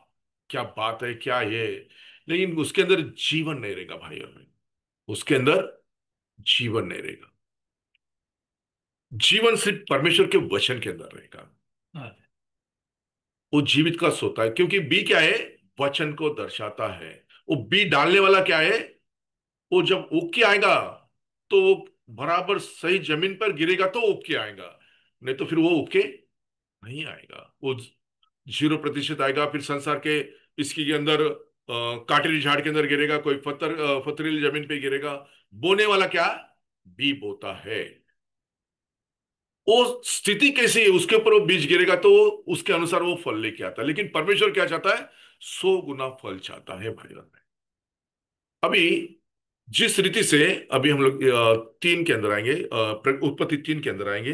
क्या बात है, क्या ये। लेकिन उसके अंदर जीवन नहीं रहेगा भाई और बहन। उसके अंदर जीवन नहीं रहेगा। जीवन सिर्फ परमेश्वर के वचन के अंदर रहेगा। हाले। वो जीवित का सोता है, क्योंकि बी क्या है? वचन को दर्शाता है। वो बी डालने वाला क्या है? वो जब उग के आएगा तो वो बराबर सही जमीन पर गिरेगा तो उग के आएगा, नहीं तो फिर वो उग के नहीं आएगा। वो 0% आएगा। फिर संसार के इसकी के अंदर काटेरी झाड़ के अंदर गिरेगा, कोई पथरीली जमीन पे गिरेगा। बोने वाला क्या? बी बोता है। वो स्थिति कैसी है उसके ऊपर वो बीज गिरेगा तो उसके अनुसार वो फल लेके आता है। लेकिन परमेश्वर क्या चाहता है? 100 गुना फल चाहता है भाई। अभी जिस रीति से अभी हम लोग 3 के अंदर आएंगे, उत्पत्ति 3 के अंदर आएंगे।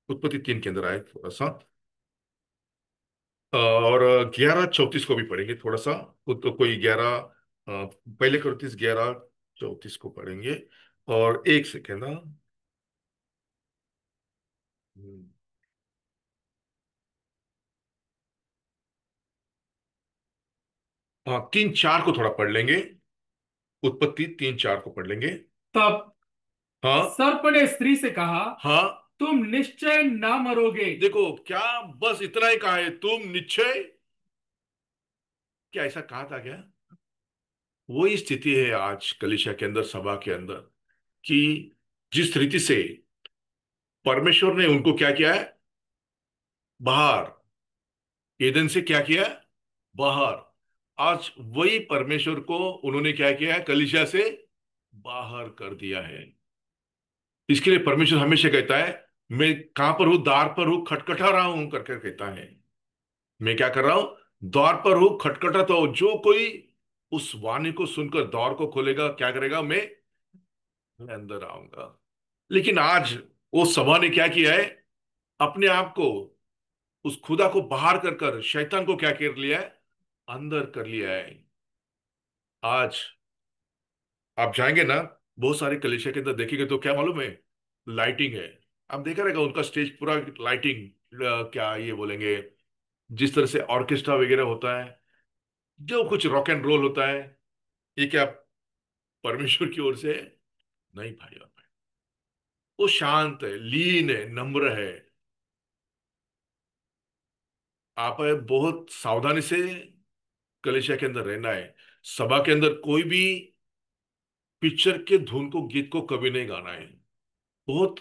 उत्पत्ति 3 के अंदर आए थोड़ा सा, और 11:34 को भी पढ़ेंगे थोड़ा सा। तो कोई 11, पहले Corinthians 11:34 को पढ़ेंगे। और एक सेकेंड, हाँ 3:4 को थोड़ा पढ़ लेंगे। उत्पत्ति 3:4 को पढ़ लेंगे। तब हाँ। सर्प ने स्त्री से कहा, हाँ। तुम निश्चय न मरोगे। देखो क्या, बस इतना ही कहा है, तुम निश्चय, क्या ऐसा कहा था क्या? वही स्थिति है आज कलीसिया के अंदर, सभा के अंदर, कि जिस रीति से परमेश्वर ने उनको क्या किया है? बाहर, एदन से क्या किया? बाहर। आज वही परमेश्वर को उन्होंने क्या किया है? कलीसिया से बाहर कर दिया है। इसके लिए परमेश्वर हमेशा कहता है, मैं कहां पर हूं? द्वार पर हूं, खटखटा रहा हूं करके कहता है। मैं क्या कर रहा हूं? द्वार पर हूं, खटखटाता हूं। जो कोई उस वाणी को सुनकर द्वार को खोलेगा, क्या करेगा? मैं अंदर आऊंगा। लेकिन आज वो सभा ने क्या किया है? अपने आप को, उस खुदा को बाहर कर कर शैतान को क्या कर लिया है? अंदर कर लिया है। आज आप जाएंगे ना, बहुत सारे कलीसिया के अंदर देखेंगे तो क्या मालूम है? लाइटिंग है। आप देखा रहेगा उनका स्टेज पूरा लाइटिंग, क्या ये बोलेंगे, जिस तरह से ऑर्केस्ट्रा वगैरह होता है, जो कुछ रॉक एंड रोल होता है, ये क्या परमेश्वर की ओर से है? नहीं भाई और बहन। वो शांत है, लीन है, नम्र है। आप बहुत सावधानी से कलेशा के अंदर रहना है। सभा के अंदर कोई भी पिक्चर के धुन को, गीत को कभी नहीं गाना है। बहुत,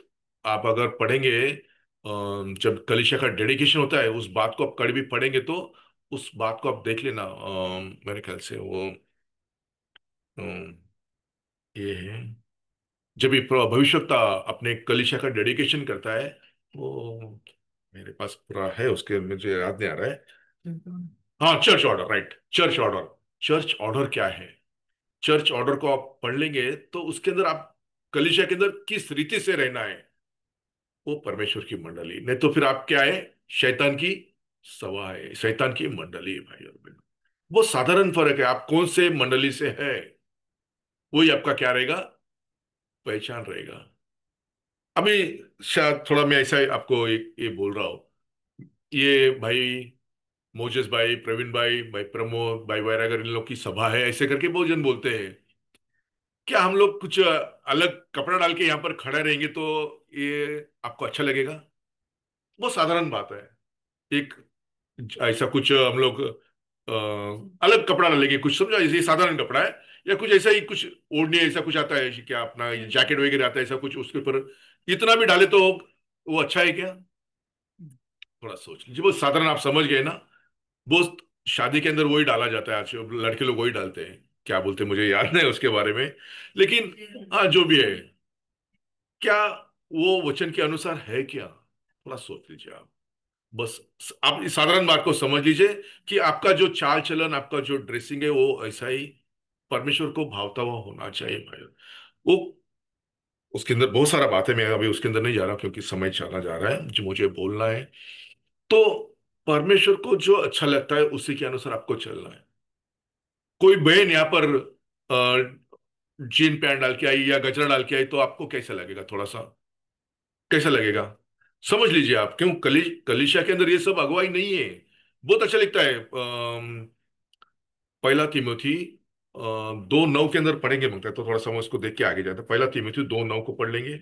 आप अगर पढ़ेंगे, जब कलीसिया का डेडिकेशन होता है, उस बात को आप कभी भी पढ़ेंगे तो उस बात को आप देख लेना। मेरे ख्याल से वो अम, ये है, जब ये भविष्यवक्ता अपने कलीसिया का डेडिकेशन करता है, वो मेरे पास पूरा है, उसके मुझे याद नहीं आ रहा है। हाँ, church order, right, church order. Church order क्या है? चर्च ऑर्डर को आप पढ़ लेंगे तो उसके अंदर आप कलीसिया के अंदर किस रीति से रहना है, वो परमेश्वर की मंडली, नहीं तो फिर आप क्या है? शैतान की सभा है, शैतान की मंडली है भाई और बहन। वो साधारण फर्क है, आप कौन से मंडली से है, वही आपका क्या रहेगा? पहचान रहेगा। अभी शायद थोड़ा मैं ऐसा आपको ये बोल रहा हूँ, ये भाई मोजेस भाई, प्रवीण भाई, भाई प्रमोद भाई वैरागर, इन लोग की सभा है ऐसे करके बहुत जन बोलते हैं। क्या हम लोग कुछ अलग कपड़ा डाल के यहाँ पर खड़े रहेंगे तो ये आपको अच्छा लगेगा? बहुत साधारण बात है। एक ऐसा कुछ हम लोग अलग कपड़ा डालेंगे, कुछ समझो ऐसे ही साधारण कपड़ा है, या कुछ ऐसा ही कुछ ओढ़नी ऐसा कुछ आता है, क्या अपना जैकेट वगैरह आता है, ऐसा कुछ उसके ऊपर इतना भी डाले तो वो अच्छा है क्या? थोड़ा सोच लीजिए। बहुत साधारण, आप समझ गए ना? बहुत शादी के अंदर वही डाला जाता है, आज लड़के लोग वही डालते हैं, क्या बोलते हैं मुझे याद नहीं उसके बारे में, लेकिन हाँ जो भी है, क्या वो वचन के अनुसार है क्या? थोड़ा सोच लीजिए आप। बस आप इस साधारण बात को समझ लीजिए कि आपका जो चाल चलन, आपका जो ड्रेसिंग है, वो ऐसा ही परमेश्वर को भावता हुआ होना चाहिए भाई। वो उसके अंदर बहुत सारा बात है, मैं अभी उसके अंदर नहीं जा रहा क्योंकि समय चला जा रहा है, जो मुझे बोलना है। तो परमेश्वर को जो अच्छा लगता है उसी के अनुसार आपको चलना है। कोई बहन यहाँ पर जीन पैंट डाल के आई या गजरा डाल के आई तो आपको कैसा लगेगा? थोड़ा सा कैसा लगेगा? समझ लीजिए आप, क्यों कलीसिया के अंदर ये सब अगुवाई नहीं है। बहुत अच्छा लिखता है, पहला तिमोथी 2:9 के अंदर पढ़ेंगे, मांगता है तो थोड़ा सा हम उसको देख के आगे जाते हैं। पहला तिमोथी 2:9 को पढ़ लेंगे।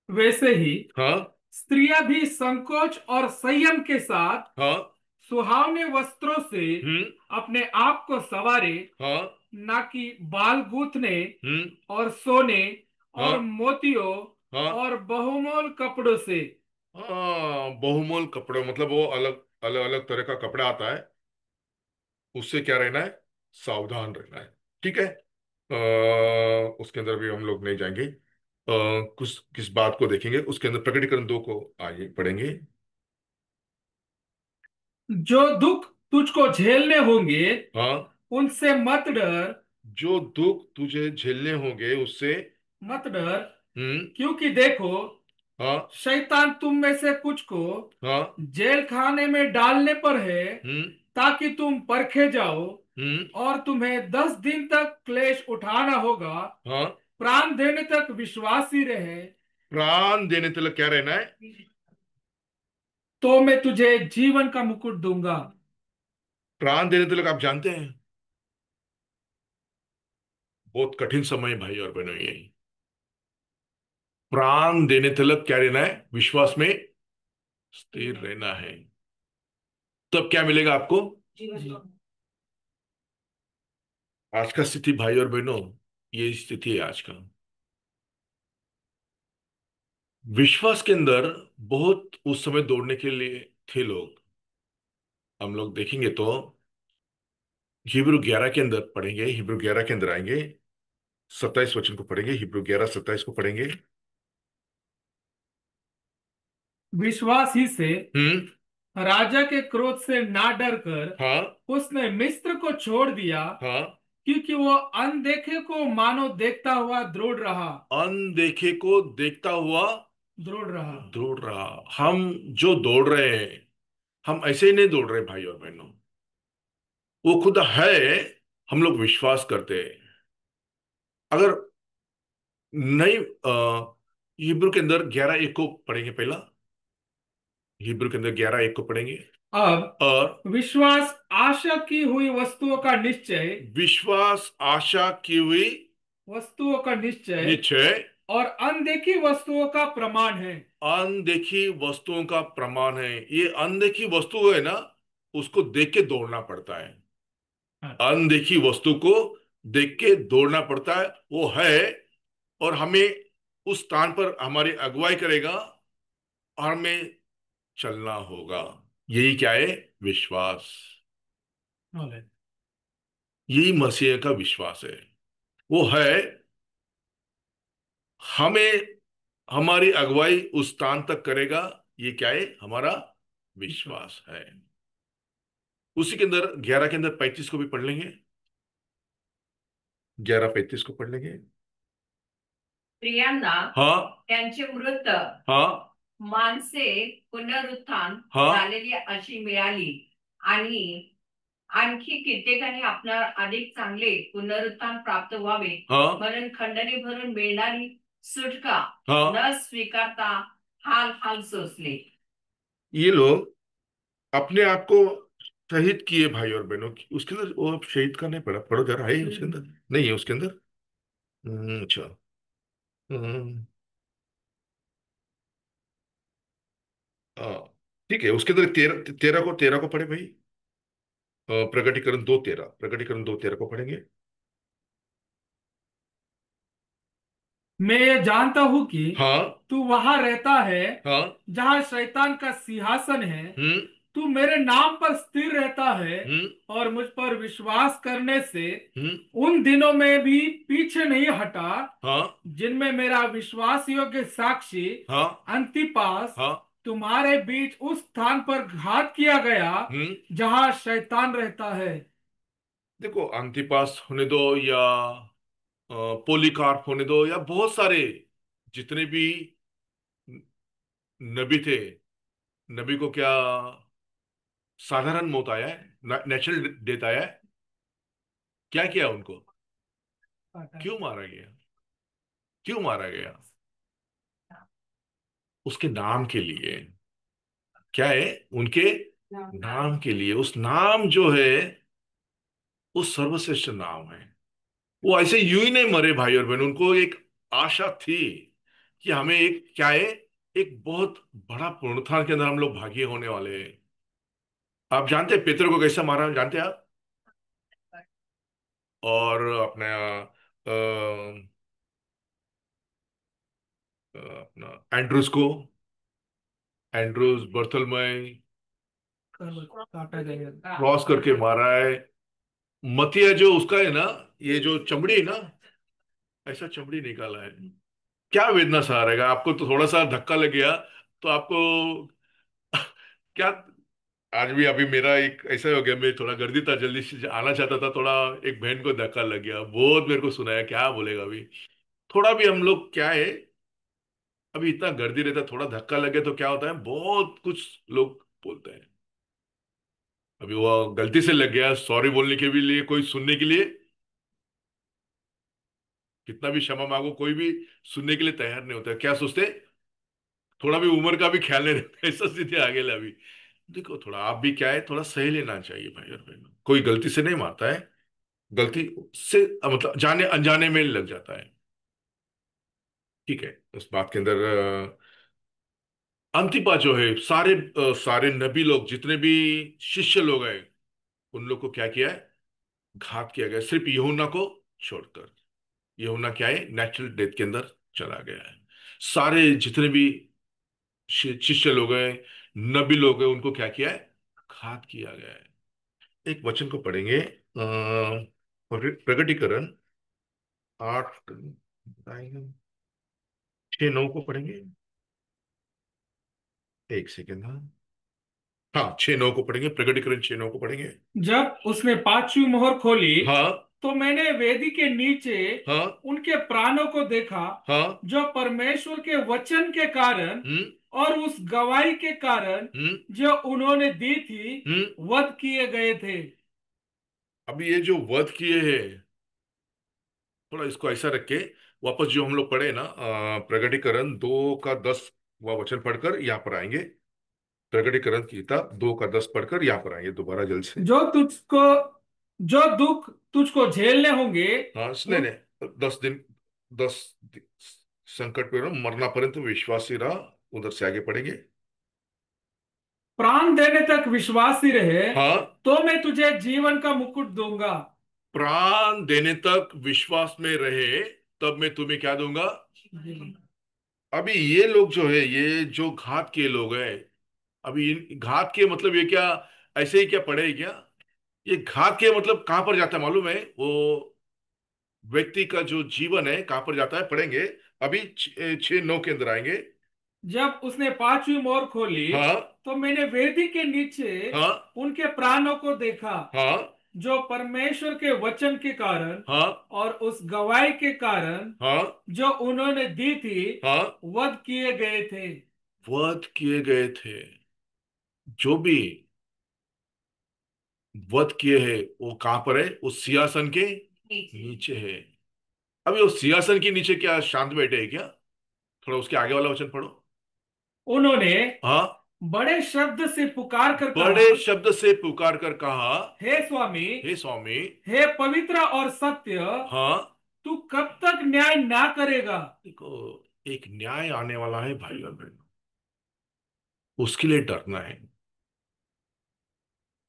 वैसे ही हाँ, स्त्रियां भी संकोच और संयम के साथ हाँ, सुहावने वस्त्रों से हम्म, अपने आप को संवारे, हाँ, ना कि बाल गूंथने हम्म, और सोने और हाँ, मोतियों हाँ, और बहुमूल कपड़ों से। हाँ। बहुमूल कपड़े मतलब वो अलग अलग अलग तरह का कपड़ा आता है, उससे क्या रहना है? सावधान रहना है। ठीक है। उसके अंदर भी हम लोग नहीं जाएंगे। कुछ किस बात को देखेंगे उसके अंदर, प्रकटीकरण 2 को आगे पढ़ेंगे। जो दुख तुझको झेलने होंगे हाँ, उनसे मत डर। जो दुख तुझे झेलने होंगे उससे मत डर, हम्म, क्योंकि देखो, हाँ, शैतान तुम में से कुछ को हाँ, जेल खाने में डालने पर है, हम्म, ताकि तुम परखे जाओ, हम्म, और तुम्हें 10 दिन तक क्लेश उठाना होगा। हाँ। प्राण देने तक विश्वासी रहे, प्राण देने तक क्या रहना है? तो मैं तुझे जीवन का मुकुट दूंगा। प्राण देने तक आप जानते हैं, बहुत कठिन समय है भाई और बहनों ये। प्राण देने तक क्या रहना है? विश्वास में स्थिर रहना है। तब क्या मिलेगा आपको? जी। आज का स्थिति भाई और बहनों, ये स्थिति है आज का। विश्वास के अंदर बहुत उस समय दौड़ने के लिए थे लोग। हम लोग देखेंगे तो हिब्रू 11 के अंदर पढ़ेंगे, हिब्रू 11 के अंदर आएंगे, 27 वचन को पढ़ेंगे, हिब्रू 11:27 को पढ़ेंगे। विश्वास ही से हम्म, राजा के क्रोध से ना डर कर हाँ, उसने मिस्र को छोड़ दिया, हाँ। क्योंकि वो अनदेखे को मानो देखता हुआ दृढ़ रहा। अनदेखे को देखता हुआ दृढ़ रहा। दौड़ रहा। हम जो दौड़ रहे हैं, हम ऐसे ही नहीं दौड़ रहे भाई और बहनों, वो खुद है। हम लोग विश्वास करते हैं। अगर नहीं, हिब्रू के अंदर 11:1 को पढ़ेंगे पहला, हिब्रू के अंदर 11:1 को पढ़ेंगे। अब और विश्वास आशा की हुई विश्वास आशा की हुई वस्तुओं का निश्चय निश्चय, और अनदेखी वस्तुओं का प्रमाण है। अनदेखी वस्तुओं का प्रमाण है। ये अनदेखी वस्तु है ना, उसको देख के दौड़ना पड़ता है। हाँ। अनदेखी वस्तु को देख के दौड़ना पड़ता है, वो है। और हमें उस स्थान पर हमारी अगुवाई करेगा और हमें चलना होगा। यही क्या है? विश्वास। नॉलेज। यही मसीह का विश्वास है। वो है, हमें हमारी अगुवाई उस स्थान तक करेगा। ये क्या है? हमारा विश्वास है। उसी के अंदर 11 के अंदर 35 को भी पढ़ लेंगे, 11:35 को पढ़ लेंगे। स्त्रियांना हाँ, त्यांचे मृत हाँ, माणसे पुनरुत्थान हाँ, झालेली अशी मिळाली, आणि आणखी कित्येकाने आपणाला अधिक चांगले पुनरुत्थान प्राप्त व्हावे, हाँ, म्हणून खंडणी भरून मिळणारी सुटका हाँ। न स्वीकारता हाल हाल सोसले. ये लोग अपने आप को शहीद किए भाई और बहनों की। उसके अंदर वो अब शहीद का नहीं पढ़ा, पढ़ो जरा, है उसके अंदर? नहीं है उसके अंदर। अच्छा। हम्म, हाँ, ठीक है। उसके अंदर 13 को पढ़े भाई। प्रकटीकरण 2:13, प्रकटीकरण 2:13 को पढ़ेंगे। मैं ये जानता हूँ कि हाँ तू वहां रहता है हाँ। जहाँ शैतान का सिंहासन है। हम्म तू मेरे नाम पर स्थिर रहता है हम्म और मुझ पर विश्वास करने से हम्म। उन दिनों में भी पीछे नहीं हटा हाँ जिनमें मेरा विश्वास योग्य साक्षी हाँ अंतिपास हाँ। तुम्हारे बीच उस स्थान पर घात किया गया हम्म। जहाँ शैतान रहता है। देखो, अंतिपास होने दो या पोलीकार्प होने दो या बहुत सारे जितने भी नबी थे, नबी को क्या साधारण मौत आया है, नेचुरल डेथ आया है? क्या किया उनको? क्यों मारा गया? क्यों मारा गया? उसके नाम के लिए। क्या है? उनके नाम के लिए। उस नाम जो है वो सर्वश्रेष्ठ नाम है। वो ऐसे यूं ही नहीं मरे भाई और बहन, उनको एक आशा थी कि हमें एक क्या है, एक बहुत बड़ा पुनरुत्थान के अंदर हम लोग भागी होने वाले हैं। आप जानते हैं पेत्र को कैसा मारा, जानते हैं आप? और अपना अपना एंड्रूस को, एंड्रूस बर्थलमय काटा गया। क्रॉस करके मारा है। मतिया जो उसका है ना, ये जो चमड़ी है ना, ऐसा चमड़ी निकाला है। क्या वेदना सहा रहेगा आपको? तो थोड़ा सा धक्का लग गया तो आपको क्या? आज भी अभी मेरा एक ऐसा हो गया, मैं थोड़ा गर्दी था, जल्दी से आना चाहता था, थोड़ा एक बहन को धक्का लग गया, बहुत मेरे को सुनाया, क्या बोलेगा अभी। थोड़ा भी हम लोग क्या है, अभी इतना गर्दी रहता है, थोड़ा धक्का लगे तो क्या होता है, बहुत कुछ लोग बोलते हैं। अभी वो गलती से लग गया, सॉरी बोलने के भी लिए कोई सुनने के लिए, कितना भी क्षमा मांगो कोई भी सुनने के लिए तैयार नहीं होता है। क्या सोचते? थोड़ा भी उम्र का भी ख्याल नहीं रखता, ऐसा स्थिति आ गया अभी। देखो, थोड़ा आप भी क्या है, थोड़ा सही लेना चाहिए भाई और बहनों, कोई गलती से नहीं मारता है। गलती से मतलब जाने अनजाने में लग जाता है। ठीक है, उस बात के अंदर अंतिपा जो है, सारे नबी लोग जितने भी शिष्य लोग हैं, उन लोग को क्या किया है? घात किया गया, सिर्फ यूहन्ना को छोड़कर। यूहन्ना क्या है, नेचुरल डेथ के अंदर चला गया है। सारे जितने भी शिष्य लोग हैं, नबी लोग हैं, उनको क्या किया है? घात किया गया है। एक वचन को पढ़ेंगे, प्रकटीकरण 8, 6, 9 को पढ़ेंगे। एक सेकेंड, हाँ। हाँ, 6, 9 को पढ़ेंगे, प्रकटीकरण 6, 9 को पढ़ेंगे। जब उसने पांचवी मोहर खोली हाँ तो मैंने वेदी के नीचे हाँ उनके प्राणों को देखा हाँ। जो परमेश्वर के वचन के कारण हम्म और उस गवाही के कारण हम्म जो उन्होंने दी थी हम्म। वध किए गए थे। अभी ये जो वध किए हैं, थोड़ा इसको ऐसा रख के वापस जो हम लोग पढ़े ना, प्रकटीकरण 2 का 10 वचन पढ़कर यहाँ पर आएंगे। प्रकटीकरण की किताब 2 का 10 पढ़कर यहाँ पर आएंगे दोबारा जल्द से। जो तुझको जो दुख तुझको झेलने होंगे हाँ, नहीं उन नहीं, 10 दिन, 10 संकट पे ना, मरना पर्यंत विश्वासी रहा। उधर से आगे पढ़ेंगे। प्राण देने तक विश्वासी रहे हाँ, तो मैं तुझे जीवन का मुकुट दूंगा। प्राण देने तक विश्वास में रहे तब मैं तुम्हें क्या दूंगा? अभी ये लोग जो है, ये जो घात के लोग हैं, अभी इन घात के मतलब ये क्या ऐसे ही क्या पढ़े क्या? ये घात के मतलब कहां पर जाता है मालूम है? वो व्यक्ति का जो जीवन है कहां पर जाता है, पढ़ेंगे। अभी 6, 9 के अंदर आएंगे। जब उसने पांचवी मोहर खोली हाँ तो मैंने वेदी के नीचे हाँ उनके प्राणों को देखा हाँ जो परमेश्वर के वचन के कारण हाँ और उस गवाही के कारण हाँ जो उन्होंने दी थी हाँ। वध किए गए थे। वध किए गए थे। जो भी वध किए हैं वो कहां पर है? उस सिंहासन के नीचे। नीचे है। अभी वो सिंहासन के नीचे क्या शांत बैठे हैं क्या? थोड़ा उसके आगे वाला वचन पढ़ो। उन्होंने हाँ। बड़े शब्द से पुकार कर कहा, बड़े शब्द से पुकार कर कहा, हे स्वामी, हे स्वामी। हे पवित्र और सत्य, हाँ। तू कब तक न्याय ना करेगा। देखो, एक न्याय आने वाला है भाई और बहन, उसके लिए डरना है।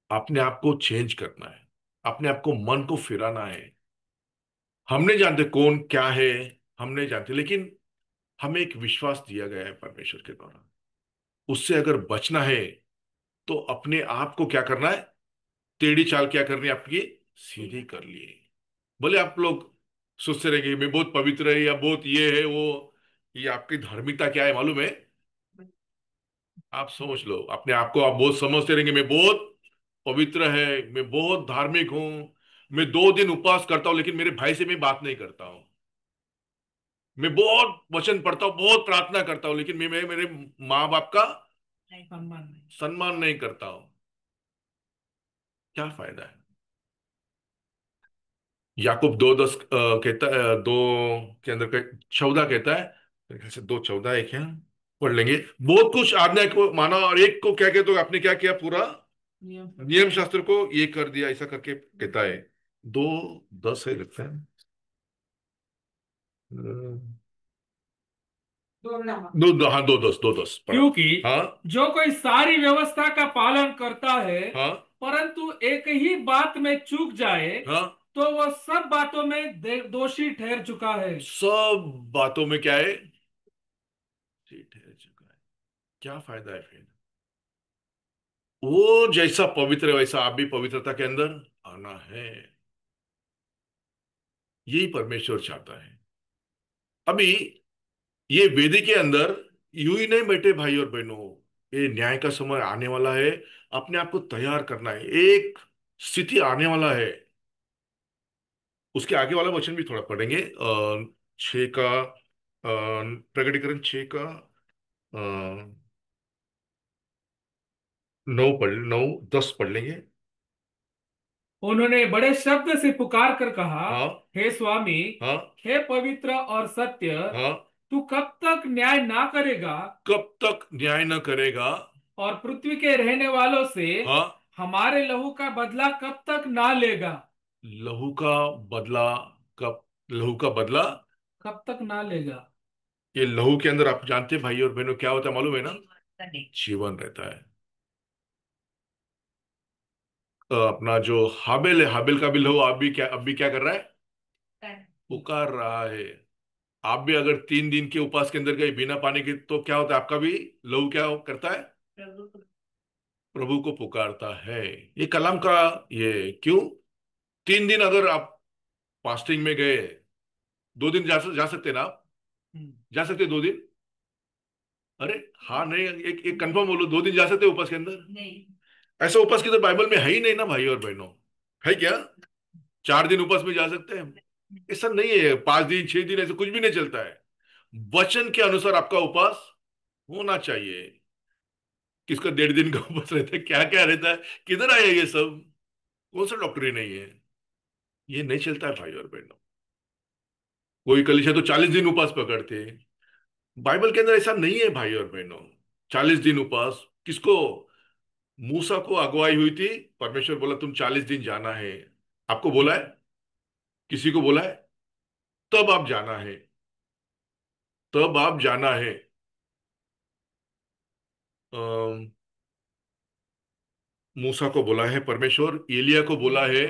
अपने आप को चेंज करना है, अपने आप को मन को फिराना है। हम नहीं जानते कौन क्या है, हम नहीं जानते, लेकिन हमें एक विश्वास दिया गया है परमेश्वर के द्वारा। उससे अगर बचना है तो अपने आप को क्या करना है, टेढ़ी चाल क्या करनी है आपकी, सीधी कर लिए। भले आप लोग सोचते रहेंगे मैं बहुत पवित्र है या बहुत ये है वो, ये आपकी धार्मिकता क्या है मालूम है? आप समझ लो अपने आप को, आप बहुत समझते रहेंगे मैं बहुत पवित्र है, मैं बहुत धार्मिक हूं, मैं 2 दिन उपवास करता हूं लेकिन मेरे भाई से मैं बात नहीं करता हूं, मैं बहुत वचन पढ़ता हूँ, बहुत प्रार्थना करता हूँ, लेकिन मैं मेरे माँ बाप का सम्मान नहीं। सम्मान नहीं करता हूँ। क्या फायदा है? याकूब 2:10 कहता है, 2 के अंदर 14 कहता है, मेरे ख्याल से 2:14 एक है, पढ़ लेंगे। बहुत कुछ आज्ञा को माना और एक को क्या कहते हो, आपने क्या किया, पूरा नियम शास्त्र को ये कर दिया, ऐसा करके कहता है। 2:10 है लगता है। हाँ 2:10 पढ़ा। क्योंकि हाँ जो कोई सारी व्यवस्था का पालन करता है हाँ परंतु एक ही बात में चूक जाए हाँ। तो वह सब बातों में दोषी ठहर चुका है। सब बातों में क्या है, ठीक ठहर चुका है। क्या फायदा है फिर? वो जैसा पवित्र है वैसा आप भी पवित्रता के अंदर आना है। यही परमेश्वर चाहता है। अभी ये वेदी के अंदर यूं ही नहीं बैठे भाई और बहनों, ये न्याय का समय आने वाला है, अपने आप को तैयार करना है, एक स्थिति आने वाला है। उसके आगे वाला वचन भी थोड़ा पढ़ेंगे, 6 का, प्रकटीकरण 6 का 9 10 पढ़ लेंगे। उन्होंने बड़े शब्द से पुकार कर कहा, हाँ हे स्वामी, हाँ हे पवित्र और सत्य, हाँ। तू कब तक न्याय ना करेगा कब तक न्याय न करेगा? और पृथ्वी के रहने वालों से हाँ। हमारे लहू का बदला कब तक ना लेगा। लहू का बदला, कब? लहू का बदला, कब तक ना लेगा। ये लहू के अंदर आप जानते हैं भाई और बहनों क्या होता है मालूम है ना? जीवन रहता है। अपना जो हाबिल है, हाबिल का भी लहू आप भी क्या, अब भी क्या कर रहा है, पुकार रहा है। आप भी अगर 3 दिन के उपवास के अंदर गए बिना पानी के, तो क्या होता है, आपका भी लहू क्या करता है, प्रभु को पुकारता है। ये कलाम का, ये क्यों, 3 दिन अगर आप फास्टिंग में गए, 2 दिन जा सकते ना आप? जा सकते 2 दिन? अरे हाँ नहीं, एक एक कंफर्म बोलो, 2 दिन जा सकते उपवास के अंदर? नहीं। ऐसा उपवास की तो बाइबल में है ही नहीं ना भाई और बहनों। है क्या? 4 दिन उपवास में जा सकते हैं? ऐसा नहीं है, 5 दिन 6 दिन ऐसे कुछ भी नहीं चलता है। वचन के अनुसार आपका उपवास होना चाहिए। किसका 1.5 दिन का उपवास रहता है, क्या क्या रहता है, किधर आया ये सब? कौन सा डॉक्टरी नहीं है? ये नहीं चलता है भाई और बहनों। कोई कलीसिया तो 40 दिन उपवास पकड़ते हैं। बाइबल के अंदर ऐसा नहीं है भाई और बहनों। 40 दिन उपवास किसको, मूसा को अगुवाई हुई थी, परमेश्वर बोला तुम 40 दिन जाना है। आपको बोला है? किसी को बोला है? तब आप जाना है, तब आप जाना है। अम, मूसा को बोला है परमेश्वर, एलिया को बोला है,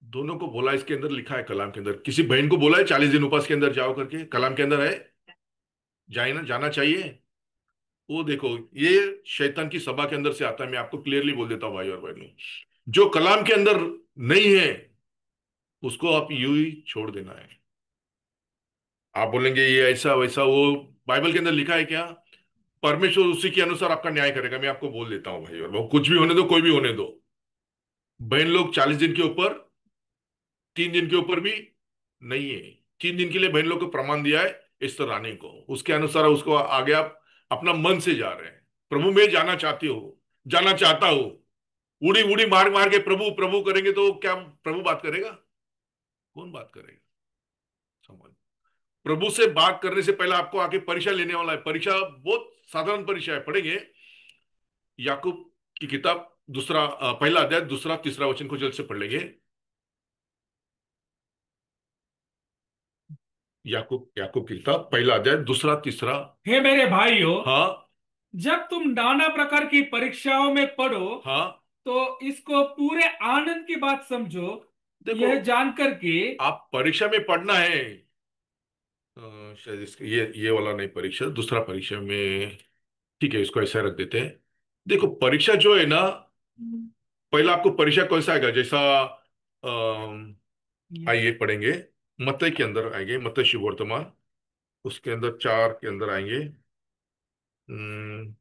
दोनों को बोला। इसके अंदर लिखा है कलाम के अंदर। किसी बहन को बोला है 40 दिन उपवास के अंदर जाओ करके? कलाम के अंदर है, जाए ना, जाना चाहिए। वो देखो, ये शैतान की सभा के अंदर से आता है, मैं आपको क्लियरली बोल देता हूँ भाई और बहनों। जो कलाम के अंदर नहीं है उसको आप यूं ही छोड़ देना है। आप बोलेंगे ये ऐसा वैसा, वो बाइबल के अंदर लिखा है क्या? परमेश्वर उसी के अनुसार आपका न्याय करेगा, मैं आपको बोल देता हूँ भाई और बहनों। कुछ भी होने दो, कोई भी होने दो, बहन लोग 40 दिन के ऊपर, 3 दिन के ऊपर भी नहीं है। 3 दिन के लिए बहन लोग को प्रमाण दिया है इस रानी को, उसके अनुसार उसको आगे आप अपना मन से जा रहे हैं। प्रभु मैं जाना चाहती हूँ, जाना चाहता हूँ, उड़ी उड़ी मार मार के प्रभु प्रभु करेंगे तो क्या प्रभु बात करेगा? कौन बात करेगा? समझ। प्रभु से बात करने से पहले आपको आके परीक्षा लेने वाला है। परीक्षा बहुत साधारण परीक्षा है, पढ़ेंगे याकूब की किताब, पहला अध्याय, दूसरा तीसरा वचन को जल्द से पढ़ लेंगे। याकूब याकूब की किताब, पहला अध्याय, दूसरा तीसरा। हे मेरे भाइयों, हाँ जब तुम नाना प्रकार की परीक्षाओं में पढ़ो हाँ। तो इसको पूरे आनंद की बात समझो, देखो, यह जानकर कि आप परीक्षा में पढ़ना है, शायद इसके ये वाला नहीं, परीक्षा दूसरा परीक्षा में। ठीक है, इसको ऐसा रख देते हैं। देखो परीक्षा जो है ना, पहला आपको परीक्षा कौन सा आएगा, जैसा आइए पढ़ेंगे। मत्तई के अंदर आएंगे, मत्तई शुभ वर्तमान, उसके अंदर चार के अंदर आएंगे। हम्म,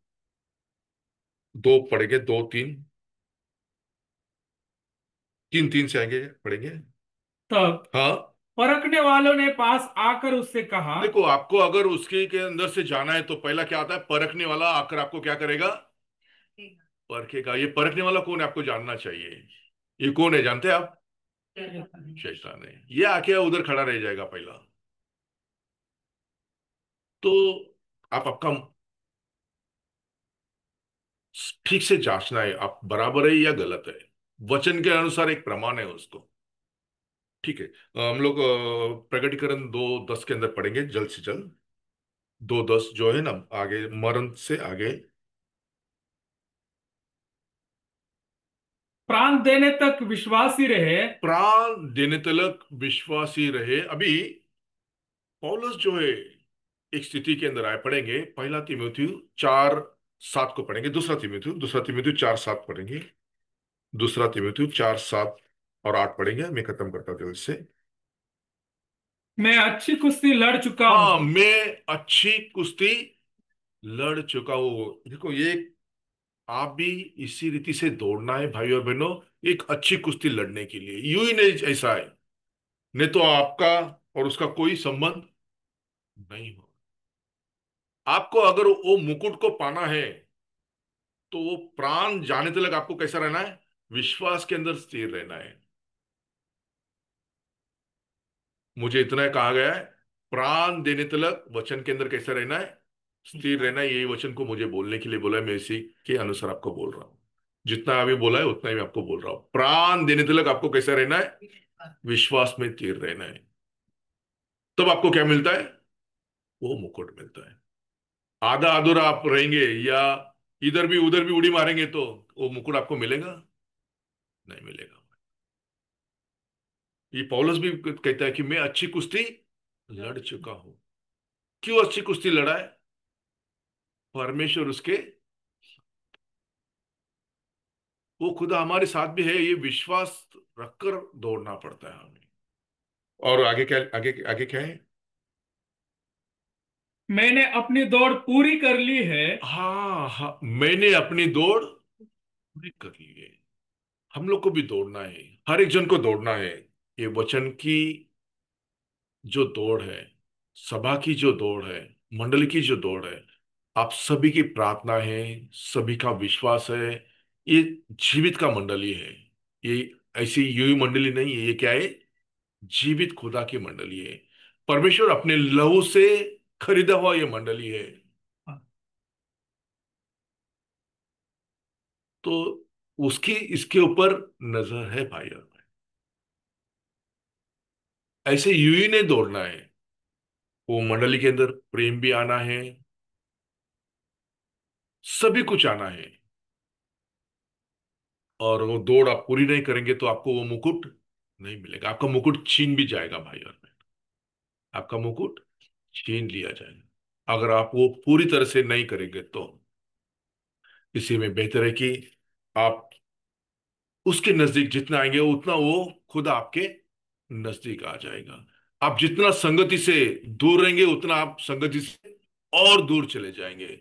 दो पढ़ेंगे, दो तीन, तीन तीन से आएंगे पढ़ेंगे। तब हाँ। परखने वालों ने पास आकर उससे कहा। देखो आपको अगर उसके के अंदर से जाना है तो पहला क्या आता है, परखने वाला आकर आपको क्या करेगा, परखेगा। ये परखने वाला कौन है आपको जानना चाहिए। ये कौन है जानते हैं आप, शैतान है। ये आके उधर खड़ा रह जाएगा पहला। तो आप आपका ठीक से जांचना है, आप बराबर है या गलत है। वचन के अनुसार एक प्रमाण है उसको। ठीक है। हम लोग प्रकटीकरण 2:10 के अंदर पढ़ेंगे जल्द से जल्द। 2:10 जो है ना, आगे मरण से आगे। प्राण देने तक विश्वासी रहे। प्राण देने तक विश्वासी रहे। अभी पौलुस जो है एक स्थिति के अंदर आए, पढ़ेंगे पहला तीमुथियु 4:7 को पढ़ेंगे। दूसरा तीमुथियु 4:7 पढ़ेंगे। दूसरा तीमुथियु 4:7 और 8 पढ़ेंगे, मैं खत्म करता हूं जल्द से। मैं अच्छी कुश्ती लड़ चुका हाँ, हूं। मैं अच्छी कुश्ती लड़ चुका हूं। देखो ये, आप भी इसी रीति से दौड़ना है भाई और बहनों, एक अच्छी कुश्ती लड़ने के लिए। यूं ही नहीं ऐसा है, नहीं तो आपका और उसका कोई संबंध नहीं हो। आपको अगर वो मुकुट को पाना है तो वो प्राण जाने तक आपको कैसा रहना है, विश्वास के अंदर स्थिर रहना है। मुझे इतना कहा गया है, प्राण देने तक वचन के अंदर कैसा रहना है, स्थिर रहना है। यही वचन को मुझे बोलने के लिए बोला है, मैं इसी के अनुसार आपको बोल रहा हूं। जितना अभी बोला है उतना ही मैं आपको बोल रहा हूं। प्राण देने तक आपको कैसा रहना है, विश्वास में स्थिर रहना है। तब आपको क्या मिलता है, वो मुकुट मिलता है। आधा अधूरा आप रहेंगे या इधर भी उधर भी उड़ी मारेंगे तो वो मुकुट आपको मिलेगा नहीं, मिलेगा। ये पौलुस भी कहता है कि मैं अच्छी कुश्ती लड़ चुका हूं। क्यों अच्छी कुश्ती लड़ा है, परमेश्वर उसके, वो खुदा हमारे साथ भी है, ये विश्वास रखकर दौड़ना पड़ता है हमें। और आगे क्या, आगे आगे क्या है। मैंने अपनी दौड़ पूरी कर ली है। हाँ हाँ, मैंने अपनी दौड़ पूरी कर ली है। हम लोग को भी दौड़ना है, हर एक जन को दौड़ना है। ये वचन की जो दौड़ है, सभा की जो दौड़ है, मंडली की जो दौड़ है, आप सभी की प्रार्थना है, सभी का विश्वास है। ये जीवित का मंडली है। ये ऐसी यूं मंडली नहीं है, ये क्या है, जीवित खुदा की मंडली है। परमेश्वर अपने लहू से खरीदा हुआ ये मंडली है। तो उसकी इसके ऊपर नजर है भाई और बहन। ऐसे यूं ही नहीं दौड़ना है, वो मंडली के अंदर प्रेम भी आना है, सभी कुछ आना है। और वो दौड़ आप पूरी नहीं करेंगे तो आपको वो मुकुट नहीं मिलेगा। आपका मुकुट छीन भी जाएगा भाई और बहन, आपका मुकुट छीन लिया जाएगा अगर आप वो पूरी तरह से नहीं करेंगे तो। इसी में बेहतर है कि आप उसके नजदीक जितना आएंगे उतना वो खुद आपके नजदीक आ जाएगा। आप जितना संगति से दूर रहेंगे उतना आप संगति से और दूर चले जाएंगे।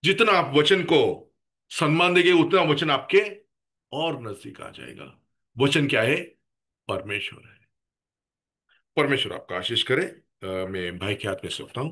जितना आप वचन को सम्मान देंगे उतना वचन आपके और नजदीक आ जाएगा। वचन क्या है, परमेश्वर है। परमेश्वर आपका आशीष करे। मैं भाई के हाथ में सौंपता हूं।